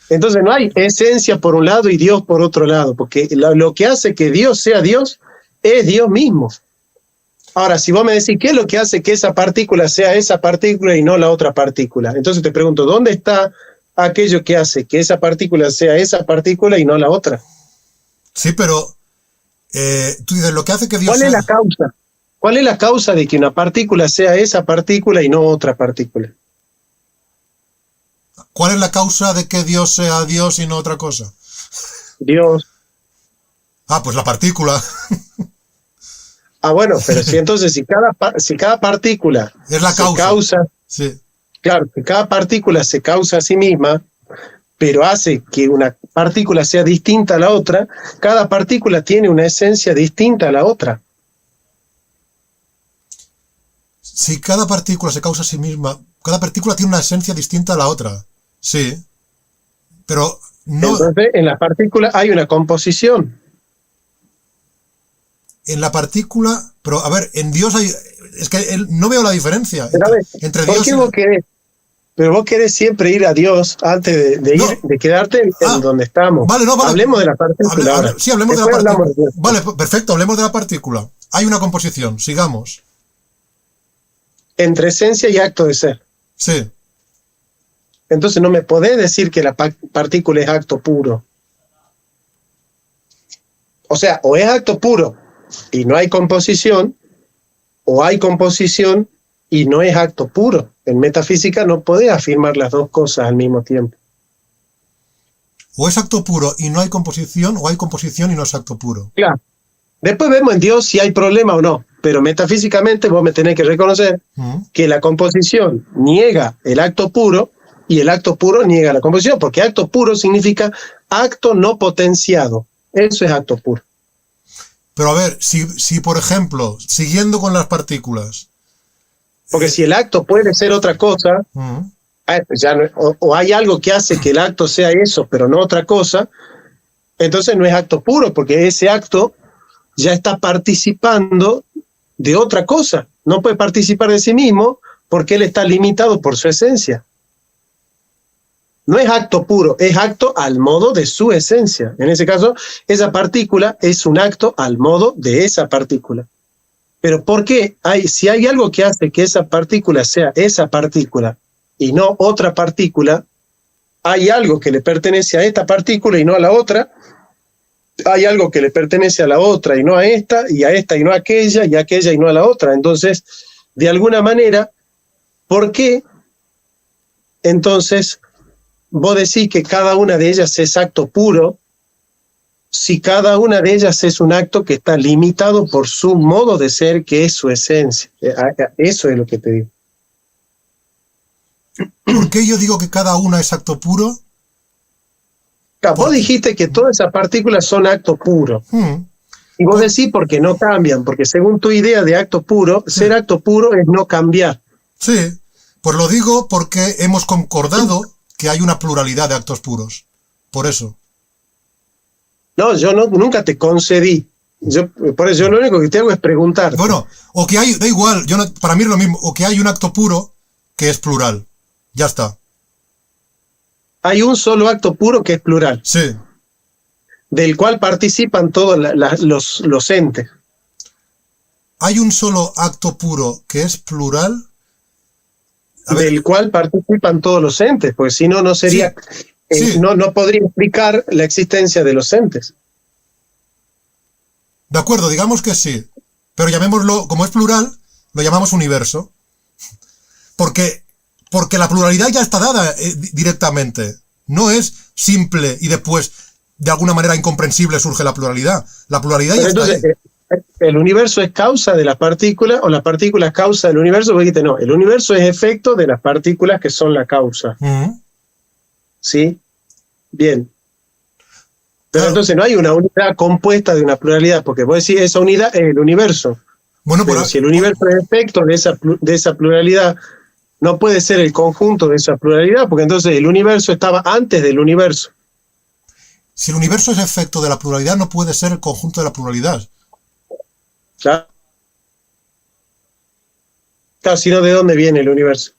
Speaker 2: Entonces no hay esencia por un lado y Dios por otro lado, porque lo que hace que Dios sea Dios es Dios mismo. Ahora, si vos me decís, ¿qué es lo que hace que esa partícula sea esa partícula y no la otra partícula? Entonces te pregunto, ¿dónde está aquello que hace que esa partícula sea esa partícula y no la otra?
Speaker 1: Sí, pero tú dices, lo que hace que Dios
Speaker 2: ¿Cuál es la causa? ¿Cuál es la causa de que una partícula sea esa partícula y no otra partícula?
Speaker 1: ¿Cuál es la causa de que Dios sea Dios y no otra cosa?
Speaker 2: Dios.
Speaker 1: Pues la partícula.
Speaker 2: Bueno, pero si entonces si cada partícula
Speaker 1: es la
Speaker 2: causa,
Speaker 1: sí.
Speaker 2: Claro, que cada partícula se causa a sí misma, pero hace que una partícula sea distinta a la otra, cada partícula tiene una esencia distinta a la otra.
Speaker 1: Si cada partícula se causa a sí misma, cada partícula tiene una esencia distinta a la otra. Sí. Pero no...
Speaker 2: Entonces, en la partícula hay una composición.
Speaker 1: En la partícula... Pero, a ver, en Dios hay... Es que no veo la diferencia entre
Speaker 2: ¿por
Speaker 1: Dios
Speaker 2: qué vos querés? Pero vos querés siempre ir a Dios antes de quedarte en donde estamos.
Speaker 1: Vale, vale.
Speaker 2: Hablemos de la partícula.
Speaker 1: Sí, hablemos de la partícula. Vale, perfecto, hablemos de la partícula. Hay una composición, sigamos.
Speaker 2: Entre esencia y acto de ser.
Speaker 1: Sí.
Speaker 2: Entonces no me podés decir que la partícula es acto puro. O sea, o es acto puro y no hay composición, o hay composición y no es acto puro. En metafísica no podés afirmar las dos cosas al mismo tiempo.
Speaker 1: O es acto puro y no hay composición, o hay composición y no es acto puro.
Speaker 2: Claro. Después vemos en Dios si hay problema o no, pero metafísicamente vos me tenés que reconocer que la composición niega el acto puro y el acto puro niega la composición, porque acto puro significa acto no potenciado. Eso es acto puro.
Speaker 1: Pero a ver, si por ejemplo, siguiendo con las partículas,
Speaker 2: Porque si el acto puede ser otra cosa, ya o hay algo que hace que el acto sea eso, pero no otra cosa, entonces no es acto puro, porque ese acto ya está participando de otra cosa. No puede participar de sí mismo porque él está limitado por su esencia. No es acto puro, es acto al modo de su esencia. En ese caso, esa partícula es un acto al modo de esa partícula. Pero ¿por qué? Si hay algo que hace que esa partícula sea esa partícula y no otra partícula, hay algo que le pertenece a esta partícula y no a la otra, hay algo que le pertenece a la otra y no a esta y no a aquella, y a aquella y no a la otra. Entonces, de alguna manera, ¿por qué entonces vos decís que cada una de ellas es acto puro, si cada una de ellas es un acto que está limitado por su modo de ser, que es su esencia? Eso es lo que te digo.
Speaker 1: ¿Por qué yo digo que cada una es acto puro?
Speaker 2: Claro, vos dijiste que todas esas partículas son acto puro. Y vos decís porque no cambian, porque según tu idea de acto puro, ser acto puro es no cambiar.
Speaker 1: Sí, pues lo digo porque hemos concordado que hay una pluralidad de actos puros. Por eso.
Speaker 2: No, yo nunca te concedí. Por eso yo lo único que te hago es preguntar.
Speaker 1: Bueno, o que hay, da igual, para mí es lo mismo, o que hay un acto puro que es plural. Ya está.
Speaker 2: Hay un solo acto puro que es plural.
Speaker 1: Sí.
Speaker 2: Del cual participan todos los entes.
Speaker 1: ¿Hay un solo acto puro que es plural?
Speaker 2: Del cual participan todos los entes, porque si no, no sería... Sí. No podría explicar la existencia de los entes.
Speaker 1: De acuerdo, digamos que sí. Pero llamémoslo, como es plural, lo llamamos universo. Porque la pluralidad ya está dada directamente. No es simple y después, de alguna manera incomprensible, surge la pluralidad. La pluralidad ya
Speaker 2: entonces,
Speaker 1: está ahí.
Speaker 2: ¿El universo es causa de las partículas o la partícula es causa del universo? Porque dijiste, no, el universo es efecto de las partículas que son la causa. ¿Sí? Bien. Pero claro, entonces no hay una unidad compuesta de una pluralidad, porque vos decís, esa unidad es el universo.
Speaker 1: Bueno,
Speaker 2: pero si el universo es efecto de esa pluralidad, no puede ser el conjunto de esa pluralidad, porque entonces el universo estaba antes del universo.
Speaker 1: Si el universo es efecto de la pluralidad, no puede ser el conjunto de la pluralidad.
Speaker 2: Claro. Claro, sino ¿de dónde viene el universo?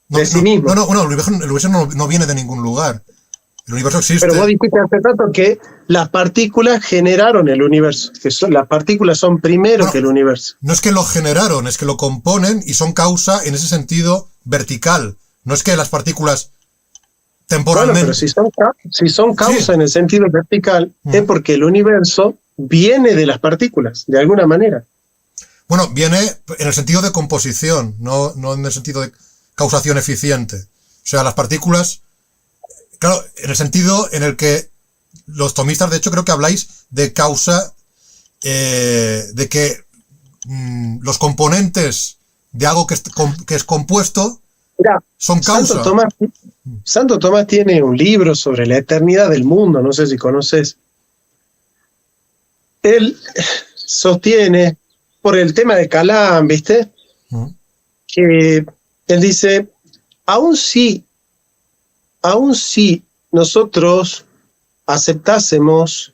Speaker 2: De sí mismo.
Speaker 1: No, el universo no viene de ningún lugar. El universo existe.
Speaker 2: Pero vos dijiste hace rato que las partículas generaron el universo, que las partículas son primero que el universo.
Speaker 1: No es que lo generaron, es que lo componen y son causa en ese sentido vertical. No es que las partículas temporalmente...
Speaker 2: Bueno, pero si son causa en el sentido vertical, es porque el universo viene de las partículas, de alguna manera.
Speaker 1: Bueno, viene en el sentido de composición, no en el sentido de causación eficiente. O sea, las partículas... Claro, en el sentido en el que los tomistas, de hecho, creo que habláis de causa, de que los componentes de algo que es compuesto son causa.
Speaker 2: Santo Tomás tiene un libro sobre la eternidad del mundo, no sé si conoces. Él sostiene, por el tema de Calam, ¿viste? Que él dice, aun si nosotros aceptásemos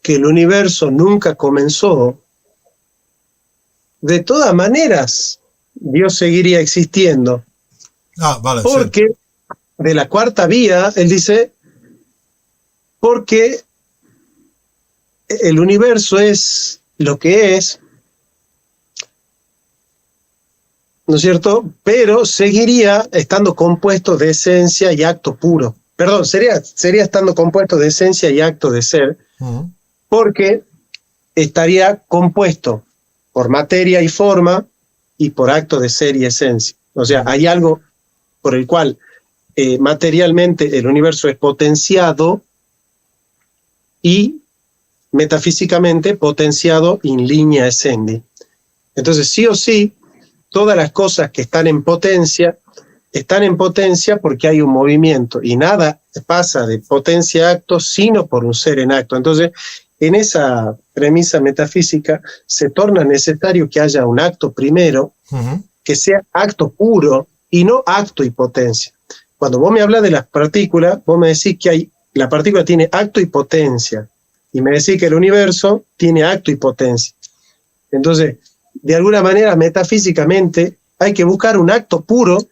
Speaker 2: que el universo nunca comenzó, de todas maneras Dios seguiría existiendo.
Speaker 1: Vale,
Speaker 2: porque de la cuarta vía, él dice, porque el universo es lo que es, ¿no es cierto? Pero seguiría estando compuesto de esencia y acto puro. Perdón, sería estando compuesto de esencia y acto de ser, porque estaría compuesto por materia y forma y por acto de ser y esencia. O sea, hay algo por el cual materialmente el universo es potenciado y metafísicamente potenciado in linea essendi. Entonces, sí o sí, todas las cosas que están en potencia porque hay un movimiento y nada pasa de potencia a acto sino por un ser en acto. Entonces, en esa premisa metafísica se torna necesario que haya un acto primero, que sea acto puro y no acto y potencia. Cuando vos me hablas de las partículas, vos me decís que la partícula tiene acto y potencia, y me decís que el universo tiene acto y potencia. Entonces, de alguna manera, metafísicamente, hay que buscar un acto puro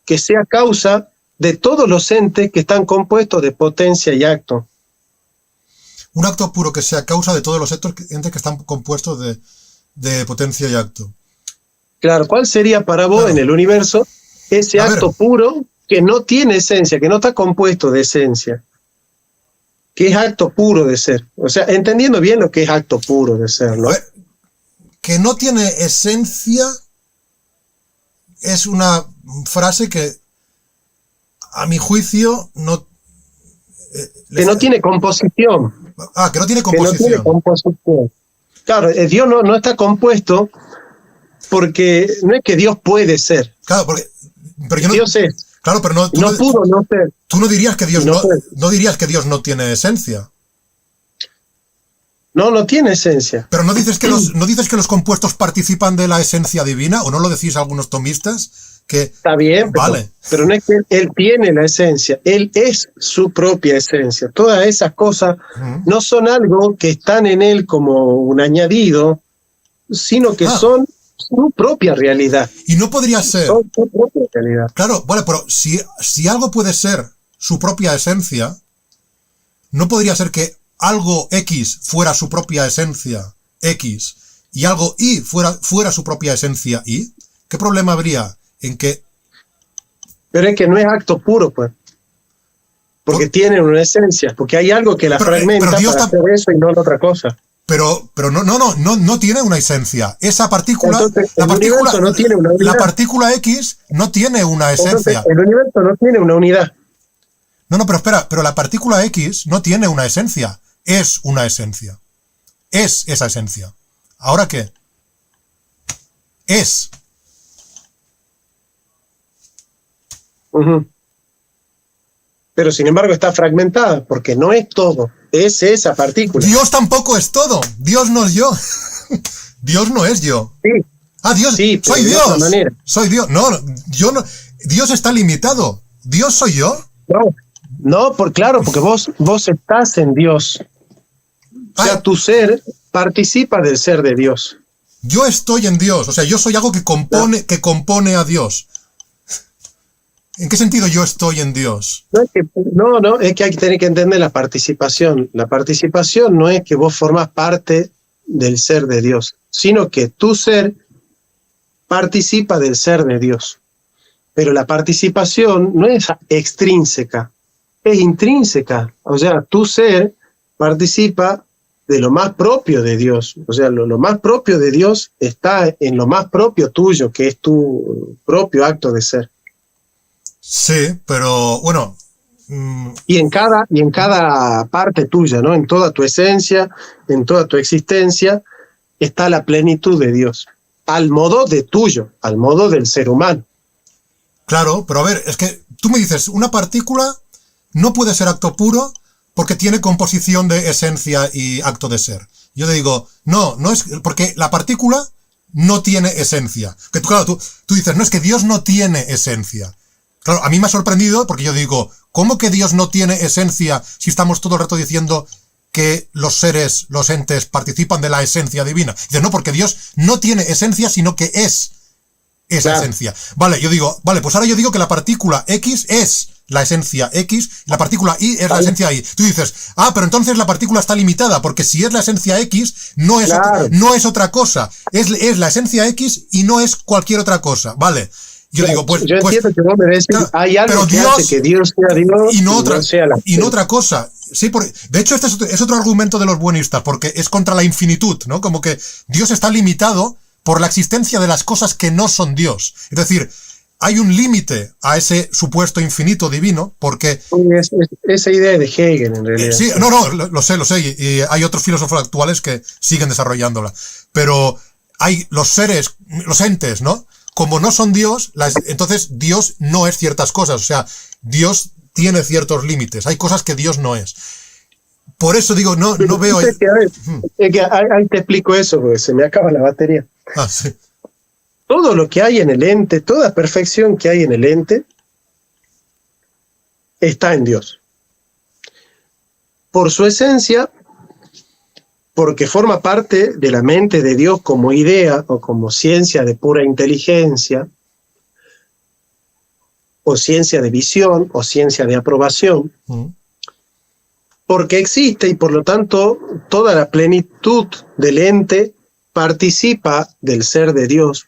Speaker 2: que sea causa de todos los entes que están compuestos de potencia y acto.
Speaker 1: Un acto puro que sea causa de todos los entes que están compuestos de potencia y acto.
Speaker 2: Claro, ¿cuál sería para vos en el universo ese acto puro que no tiene esencia, que no está compuesto de esencia? Que es acto puro de ser. O sea, entendiendo bien lo que es acto puro de ser, ¿no?
Speaker 1: Que no tiene esencia es una frase que, a mi juicio, no...
Speaker 2: que no tiene composición.
Speaker 1: Que no tiene composición.
Speaker 2: Que no tiene composición. Claro, Dios no está compuesto porque no es que Dios puede ser.
Speaker 1: Claro, pero yo no...
Speaker 2: Dios es.
Speaker 1: Claro, pero no
Speaker 2: pudo no ser.
Speaker 1: Tú no dirías que Dios no dirías que Dios no tiene esencia.
Speaker 2: No tiene esencia.
Speaker 1: Pero ¿no dices que los compuestos participan de la esencia divina? ¿O no lo decís algunos tomistas?
Speaker 2: Está bien, pero no es que él tiene la esencia, él es su propia esencia. Todas esas cosas no son algo que están en él como un añadido, sino que son su propia realidad.
Speaker 1: Y no podría ser...
Speaker 2: Son su propia realidad.
Speaker 1: Claro, vale, pero si algo puede ser su propia esencia, ¿no podría ser que algo X fuera su propia esencia X y algo Y fuera su propia esencia Y? ¿Qué problema habría en que...
Speaker 2: Pero es que no es acto puro, pues. Porque tiene una esencia, porque hay algo que la fragmenta para hacer eso y no otra cosa.
Speaker 1: Pero no tiene una esencia. Esa partícula...
Speaker 2: Entonces,
Speaker 1: la partícula X no tiene una esencia.
Speaker 2: Entonces, el universo no tiene una unidad.
Speaker 1: No, pero espera, pero la partícula X no tiene una esencia. Es una esencia. Es esa esencia. ¿Ahora qué? Es.
Speaker 2: Pero sin embargo está fragmentada, porque no es todo. Es esa partícula.
Speaker 1: Dios tampoco es todo. Dios no es yo. Dios no es yo.
Speaker 2: Sí.
Speaker 1: Dios.
Speaker 2: Sí,
Speaker 1: soy Dios. Soy Dios. No, yo no. Dios está limitado. ¿Dios soy yo?
Speaker 2: No, claro, porque vos estás en Dios. O sea, tu ser participa del ser de Dios.
Speaker 1: Yo estoy en Dios. O sea, yo soy algo que compone a Dios. ¿En qué sentido yo estoy en Dios?
Speaker 2: Es que hay que tener que entender la participación. La participación no es que vos formás parte del ser de Dios, sino que tu ser participa del ser de Dios. Pero la participación no es extrínseca, es intrínseca. O sea, tu ser participa de lo más propio de Dios. O sea, lo más propio de Dios está en lo más propio tuyo, que es tu propio acto de ser.
Speaker 1: Sí, pero bueno...
Speaker 2: Y en cada parte tuya, ¿no? En toda tu esencia, en toda tu existencia, está la plenitud de Dios. Al modo de tuyo, al modo del ser humano.
Speaker 1: Claro, pero a ver, es que tú me dices, una partícula no puede ser acto puro porque tiene composición de esencia y acto de ser. Yo te digo, no es porque la partícula no tiene esencia. Que claro, tú dices, no, es que Dios no tiene esencia. Claro, a mí me ha sorprendido porque yo digo, ¿cómo que Dios no tiene esencia si estamos todo el rato diciendo que los seres, los entes, participan de la esencia divina? Dice, no, porque Dios no tiene esencia, sino que es esa esencia. Vale, yo digo, pues ahora yo digo que la partícula X es la esencia X, y la partícula Y es la esencia Y. Tú dices, pero entonces la partícula está limitada, porque si es la esencia X, no es otra cosa. Es la esencia X y no es cualquier otra cosa. Vale. Yo digo,
Speaker 2: yo entiendo que vos me decís, hay algo que hace que Dios sea Dios
Speaker 1: y no otra cosa. Sí, de hecho, este es otro argumento de los buenistas, porque es contra la infinitud, ¿no? Como que Dios está limitado por la existencia de las cosas que no son Dios. Es decir, hay un límite a ese supuesto infinito divino, porque...
Speaker 2: Esa idea de Hegel, en realidad.
Speaker 1: Sí, lo sé, y hay otros filósofos actuales que siguen desarrollándola. Pero hay los seres, los entes, ¿no? Como no son Dios, entonces Dios no es ciertas cosas. O sea, Dios tiene ciertos límites. Hay cosas que Dios no es. por eso digo, no veo...
Speaker 2: Es que, a ver, es que ahí te explico eso, porque se me acaba la batería.
Speaker 1: Sí.
Speaker 2: Todo lo que hay en el ente, toda perfección que hay en el ente, está en Dios. Por su esencia, porque forma parte de la mente de Dios como idea o como ciencia de pura inteligencia, o ciencia de visión, o ciencia de aprobación, porque existe y por lo tanto toda la plenitud del ente participa del ser de Dios.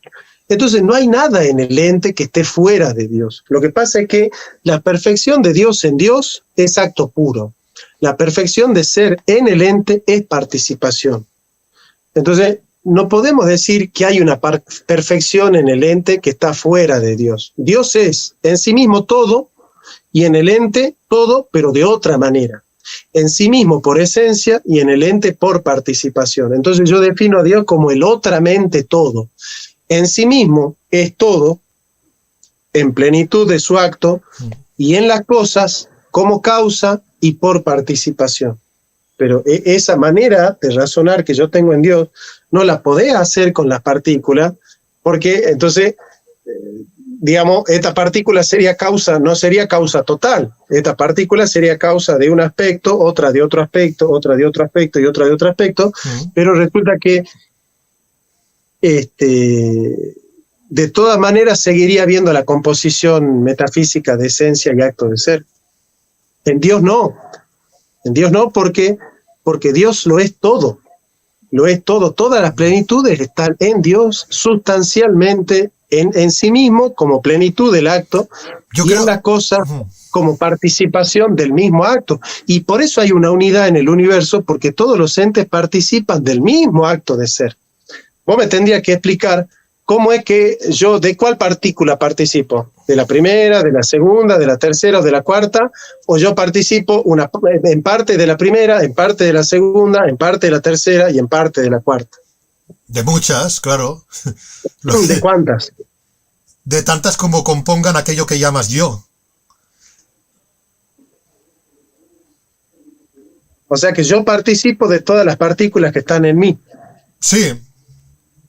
Speaker 2: Entonces no hay nada en el ente que esté fuera de Dios. Lo que pasa es que la perfección de Dios en Dios es acto puro. La perfección de ser en el ente es participación. Entonces no podemos decir que hay una perfección en el ente que está fuera de Dios. Dios es en sí mismo todo y en el ente todo, pero de otra manera. En sí mismo por esencia y en el ente por participación. Entonces yo defino a Dios como el otramente todo. En sí mismo es todo, en plenitud de su acto, y en las cosas como causa y por participación. Pero esa manera de razonar que yo tengo en Dios, no la podés hacer con las partículas, porque entonces, digamos, esta partícula sería causa, no sería causa total. Esta partícula sería causa de un aspecto, otra de otro aspecto, otra de otro aspecto y otra de otro aspecto, pero resulta que de todas maneras seguiría habiendo la composición metafísica de esencia y acto de ser. En Dios no. En Dios no, porque Dios lo es todo. Lo es todo. Todas las plenitudes están en Dios sustancialmente en sí mismo como plenitud del acto en la cosa como participación del mismo acto. Y por eso hay una unidad en el universo, porque todos los entes participan del mismo acto de ser. Vos me tendrías que explicar cómo es que yo, ¿de cuál partícula participo? ¿De la primera, de la segunda, de la tercera o de la cuarta? ¿O yo participo en parte de la primera, en parte de la segunda, en parte de la tercera y en parte de la cuarta?
Speaker 1: De muchas, claro.
Speaker 2: ¿De cuántas?
Speaker 1: De tantas como compongan aquello que llamas yo.
Speaker 2: O sea que yo participo de todas las partículas que están en mí.
Speaker 1: Sí.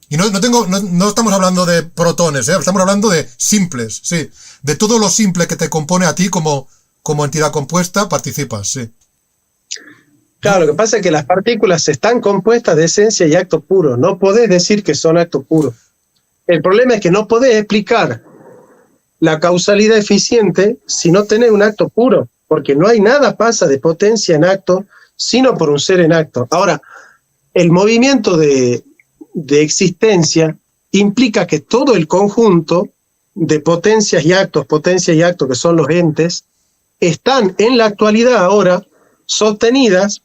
Speaker 1: Y no estamos hablando de protones, estamos hablando de simples, sí. De todo lo simple que te compone a ti como entidad compuesta, participas, sí.
Speaker 2: Claro, lo que pasa es que las partículas están compuestas de esencia y acto puro. No podés decir que son acto puro. El problema es que no podés explicar la causalidad eficiente si no tenés un acto puro, porque no hay nada pasa de potencia en acto, sino por un ser en acto. Ahora, el movimiento de existencia implica que todo el conjunto de potencias y actos, que son los entes, están en la actualidad ahora sostenidas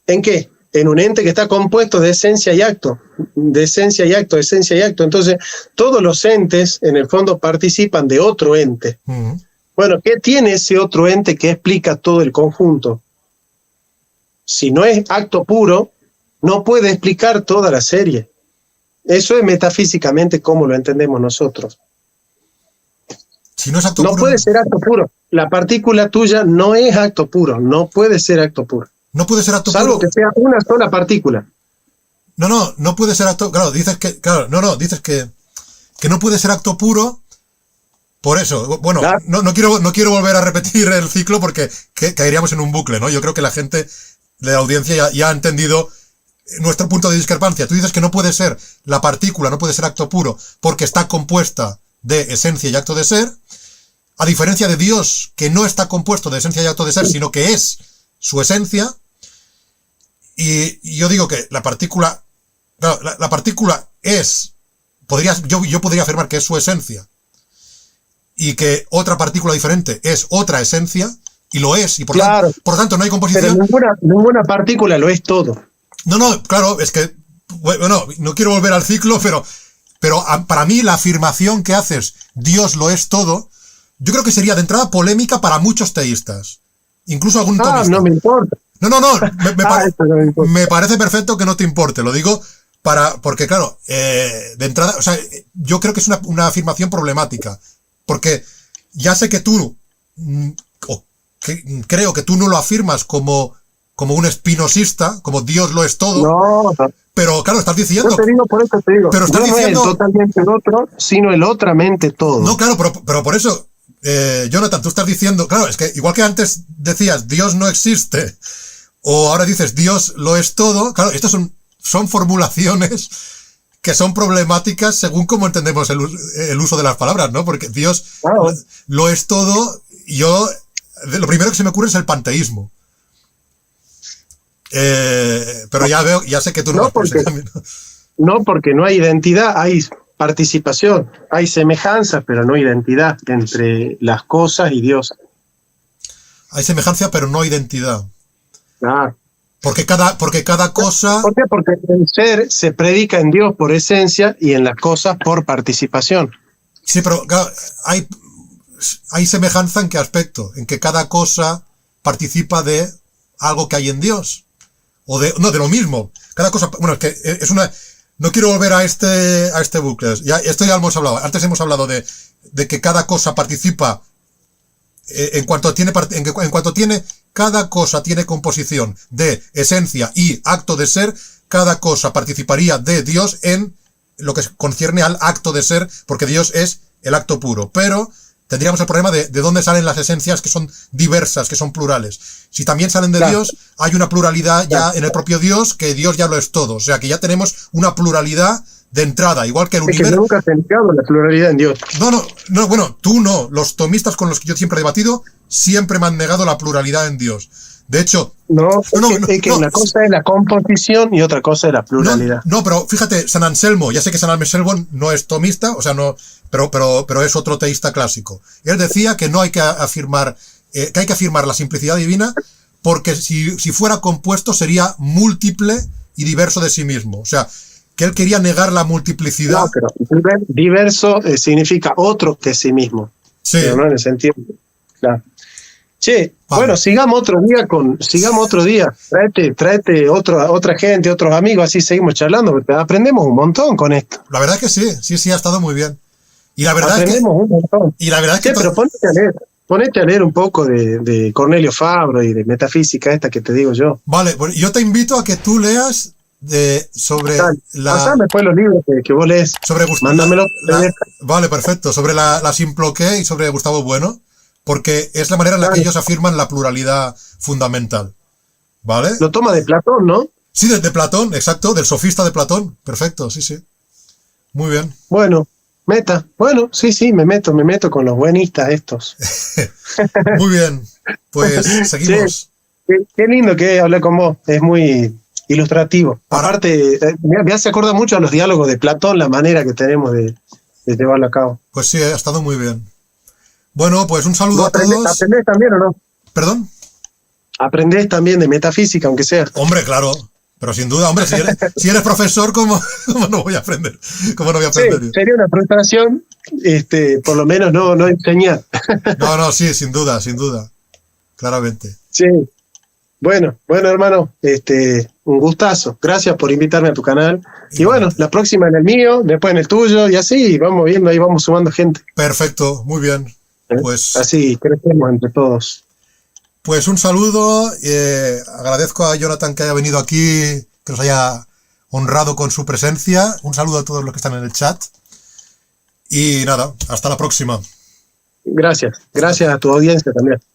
Speaker 2: ¿en qué? En un ente que está compuesto de esencia y acto, de esencia y acto, de esencia y acto. Entonces, todos los entes, en el fondo, participan de otro ente. Bueno, ¿qué tiene ese otro ente que explica todo el conjunto? Si no es acto puro, no puede explicar toda la serie. Eso es metafísicamente como lo entendemos nosotros.
Speaker 1: Si no es acto
Speaker 2: puro, no puede ser acto puro. La partícula tuya no es acto puro, no puede ser acto puro.
Speaker 1: No puede ser acto puro.
Speaker 2: Salvo que sea una sola partícula.
Speaker 1: No puede ser acto... Claro, dices que no puede ser acto puro. Por eso, bueno, claro. no quiero volver a repetir el ciclo porque caeríamos en un bucle, ¿no? Yo creo que la gente de la audiencia ya ha entendido nuestro punto de discrepancia. Tú dices que no puede ser la partícula, no puede ser acto puro porque está compuesta de esencia y acto de ser, a diferencia de Dios, que no está compuesto de esencia y acto de ser, sino que es su esencia. Y yo digo que la partícula, claro, la partícula es, yo podría afirmar que es su esencia, y que otra partícula diferente es otra esencia, y lo es, y por lo tanto no hay composición.
Speaker 2: Pero ninguna partícula lo es todo.
Speaker 1: No, claro, es que, bueno, no quiero volver al ciclo, pero para mí la afirmación que haces, Dios lo es todo, yo creo que sería de entrada polémica para muchos teístas, incluso algún tomista.
Speaker 2: No me importa.
Speaker 1: No, me parece perfecto que no te importe, lo digo porque claro, de entrada, o sea, yo creo que es una afirmación problemática, porque ya sé que tú, creo que tú no lo afirmas como un espinosista, como Dios lo es todo.
Speaker 2: No.
Speaker 1: Pero claro, estás diciendo...
Speaker 2: Yo te digo, por eso te digo.
Speaker 1: Pero estás diciendo...
Speaker 2: No es totalmente el otro, sino el otramente todo.
Speaker 1: No, claro, pero por eso, Jonathan, tú estás diciendo... Claro, es que igual que antes decías Dios no existe, o ahora dices Dios lo es todo, claro, estas son formulaciones que son problemáticas según cómo entendemos el uso de las palabras, ¿no? Porque Dios lo es todo, lo primero que se me ocurre es el panteísmo. Pero ya sé que tú no vas por ese camino.
Speaker 2: No, porque no hay identidad, hay participación, hay semejanza, pero no identidad entre las cosas y Dios.
Speaker 1: Hay semejanza, pero no identidad.
Speaker 2: Claro.
Speaker 1: Porque cada cosa...
Speaker 2: ¿Por qué? Porque el ser se predica en Dios por esencia y en las cosas por participación.
Speaker 1: Sí, pero claro, hay semejanza ¿en qué aspecto? En que cada cosa participa de algo que hay en Dios. De lo mismo. Cada cosa... Bueno, es que es una... No quiero volver a este bucle. Esto ya lo hemos hablado. Antes hemos hablado de que cada cosa participa en cuanto tiene cada cosa tiene composición de esencia y acto de ser, cada cosa participaría de Dios en lo que concierne al acto de ser, porque Dios es el acto puro. Pero tendríamos el problema de dónde salen las esencias que son diversas, que son plurales. Si también salen de Dios, hay una pluralidad ya en el propio Dios, que Dios ya lo es todo. O sea, que ya tenemos una pluralidad de entrada, igual que el universo.
Speaker 2: Que nunca se ha negado la pluralidad en Dios.
Speaker 1: No, bueno, tú no. Los tomistas con los que yo siempre he debatido siempre me han negado la pluralidad en Dios. De hecho...
Speaker 2: Es que una cosa es la composición y otra cosa es la pluralidad.
Speaker 1: No, pero fíjate, San Anselmo, ya sé que San Anselmo no es tomista, o sea, no, pero es otro teísta clásico. Él decía que no hay que afirmar, que hay que afirmar la simplicidad divina, porque si fuera compuesto sería múltiple y diverso de sí mismo. O sea, que él quería negar la multiplicidad.
Speaker 2: No, pero diverso significa otro que sí mismo.
Speaker 1: Sí.
Speaker 2: Pero no en el sentido. Claro. Che, vale. Bueno, sigamos otro día. Tráete otra gente, otros amigos, así seguimos charlando, porque aprendemos un montón con esto.
Speaker 1: La verdad que sí, ha estado muy bien. Y la verdad
Speaker 2: aprendemos un montón.
Speaker 1: Y la verdad es que
Speaker 2: pero ponete a leer un poco de Cornelio Fabro y de metafísica esta que te digo yo.
Speaker 1: Vale, bueno, yo te invito a que tú leas sobre
Speaker 2: Pasame después los libros que vos lees. Mándamelo.
Speaker 1: Vale, perfecto. Sobre la Simploqué y sobre Gustavo Bueno. Porque es la manera en la que ellos afirman la pluralidad fundamental. ¿Vale?
Speaker 2: Lo toma de Platón, ¿no?
Speaker 1: Sí, de Platón, exacto, del sofista de Platón. Perfecto, sí. Muy bien.
Speaker 2: Bueno, sí, me meto con los buenistas estos.
Speaker 1: Muy bien, pues seguimos.
Speaker 2: Sí, qué lindo que hablar con vos, es muy ilustrativo. Aparte, me hace acordar mucho a los diálogos de Platón, la manera que tenemos de llevarlo a cabo.
Speaker 1: Pues sí, ha estado muy bien. Bueno, pues un saludo a todos.
Speaker 2: ¿Aprendés también o no?
Speaker 1: ¿Perdón?
Speaker 2: Aprendés también de metafísica, aunque sea.
Speaker 1: Hombre, claro. Pero sin duda, hombre, si eres profesor, ¿cómo no voy a aprender? ¿Cómo no voy a aprender?
Speaker 2: Sí, sería una frustración, por lo menos no enseñar.
Speaker 1: No, sí, sin duda, claramente.
Speaker 2: Sí. Bueno, hermano, un gustazo. Gracias por invitarme a tu canal. Y bueno, la próxima en el mío, después en el tuyo, y así vamos viendo, ahí vamos sumando gente.
Speaker 1: Perfecto, muy bien. Pues
Speaker 2: así crecemos entre todos.
Speaker 1: Pues un saludo, agradezco a Jonathan que haya venido aquí, que nos haya honrado con su presencia. Un saludo a todos los que están en el chat. Y nada, hasta la próxima.
Speaker 2: Gracias a tu audiencia también.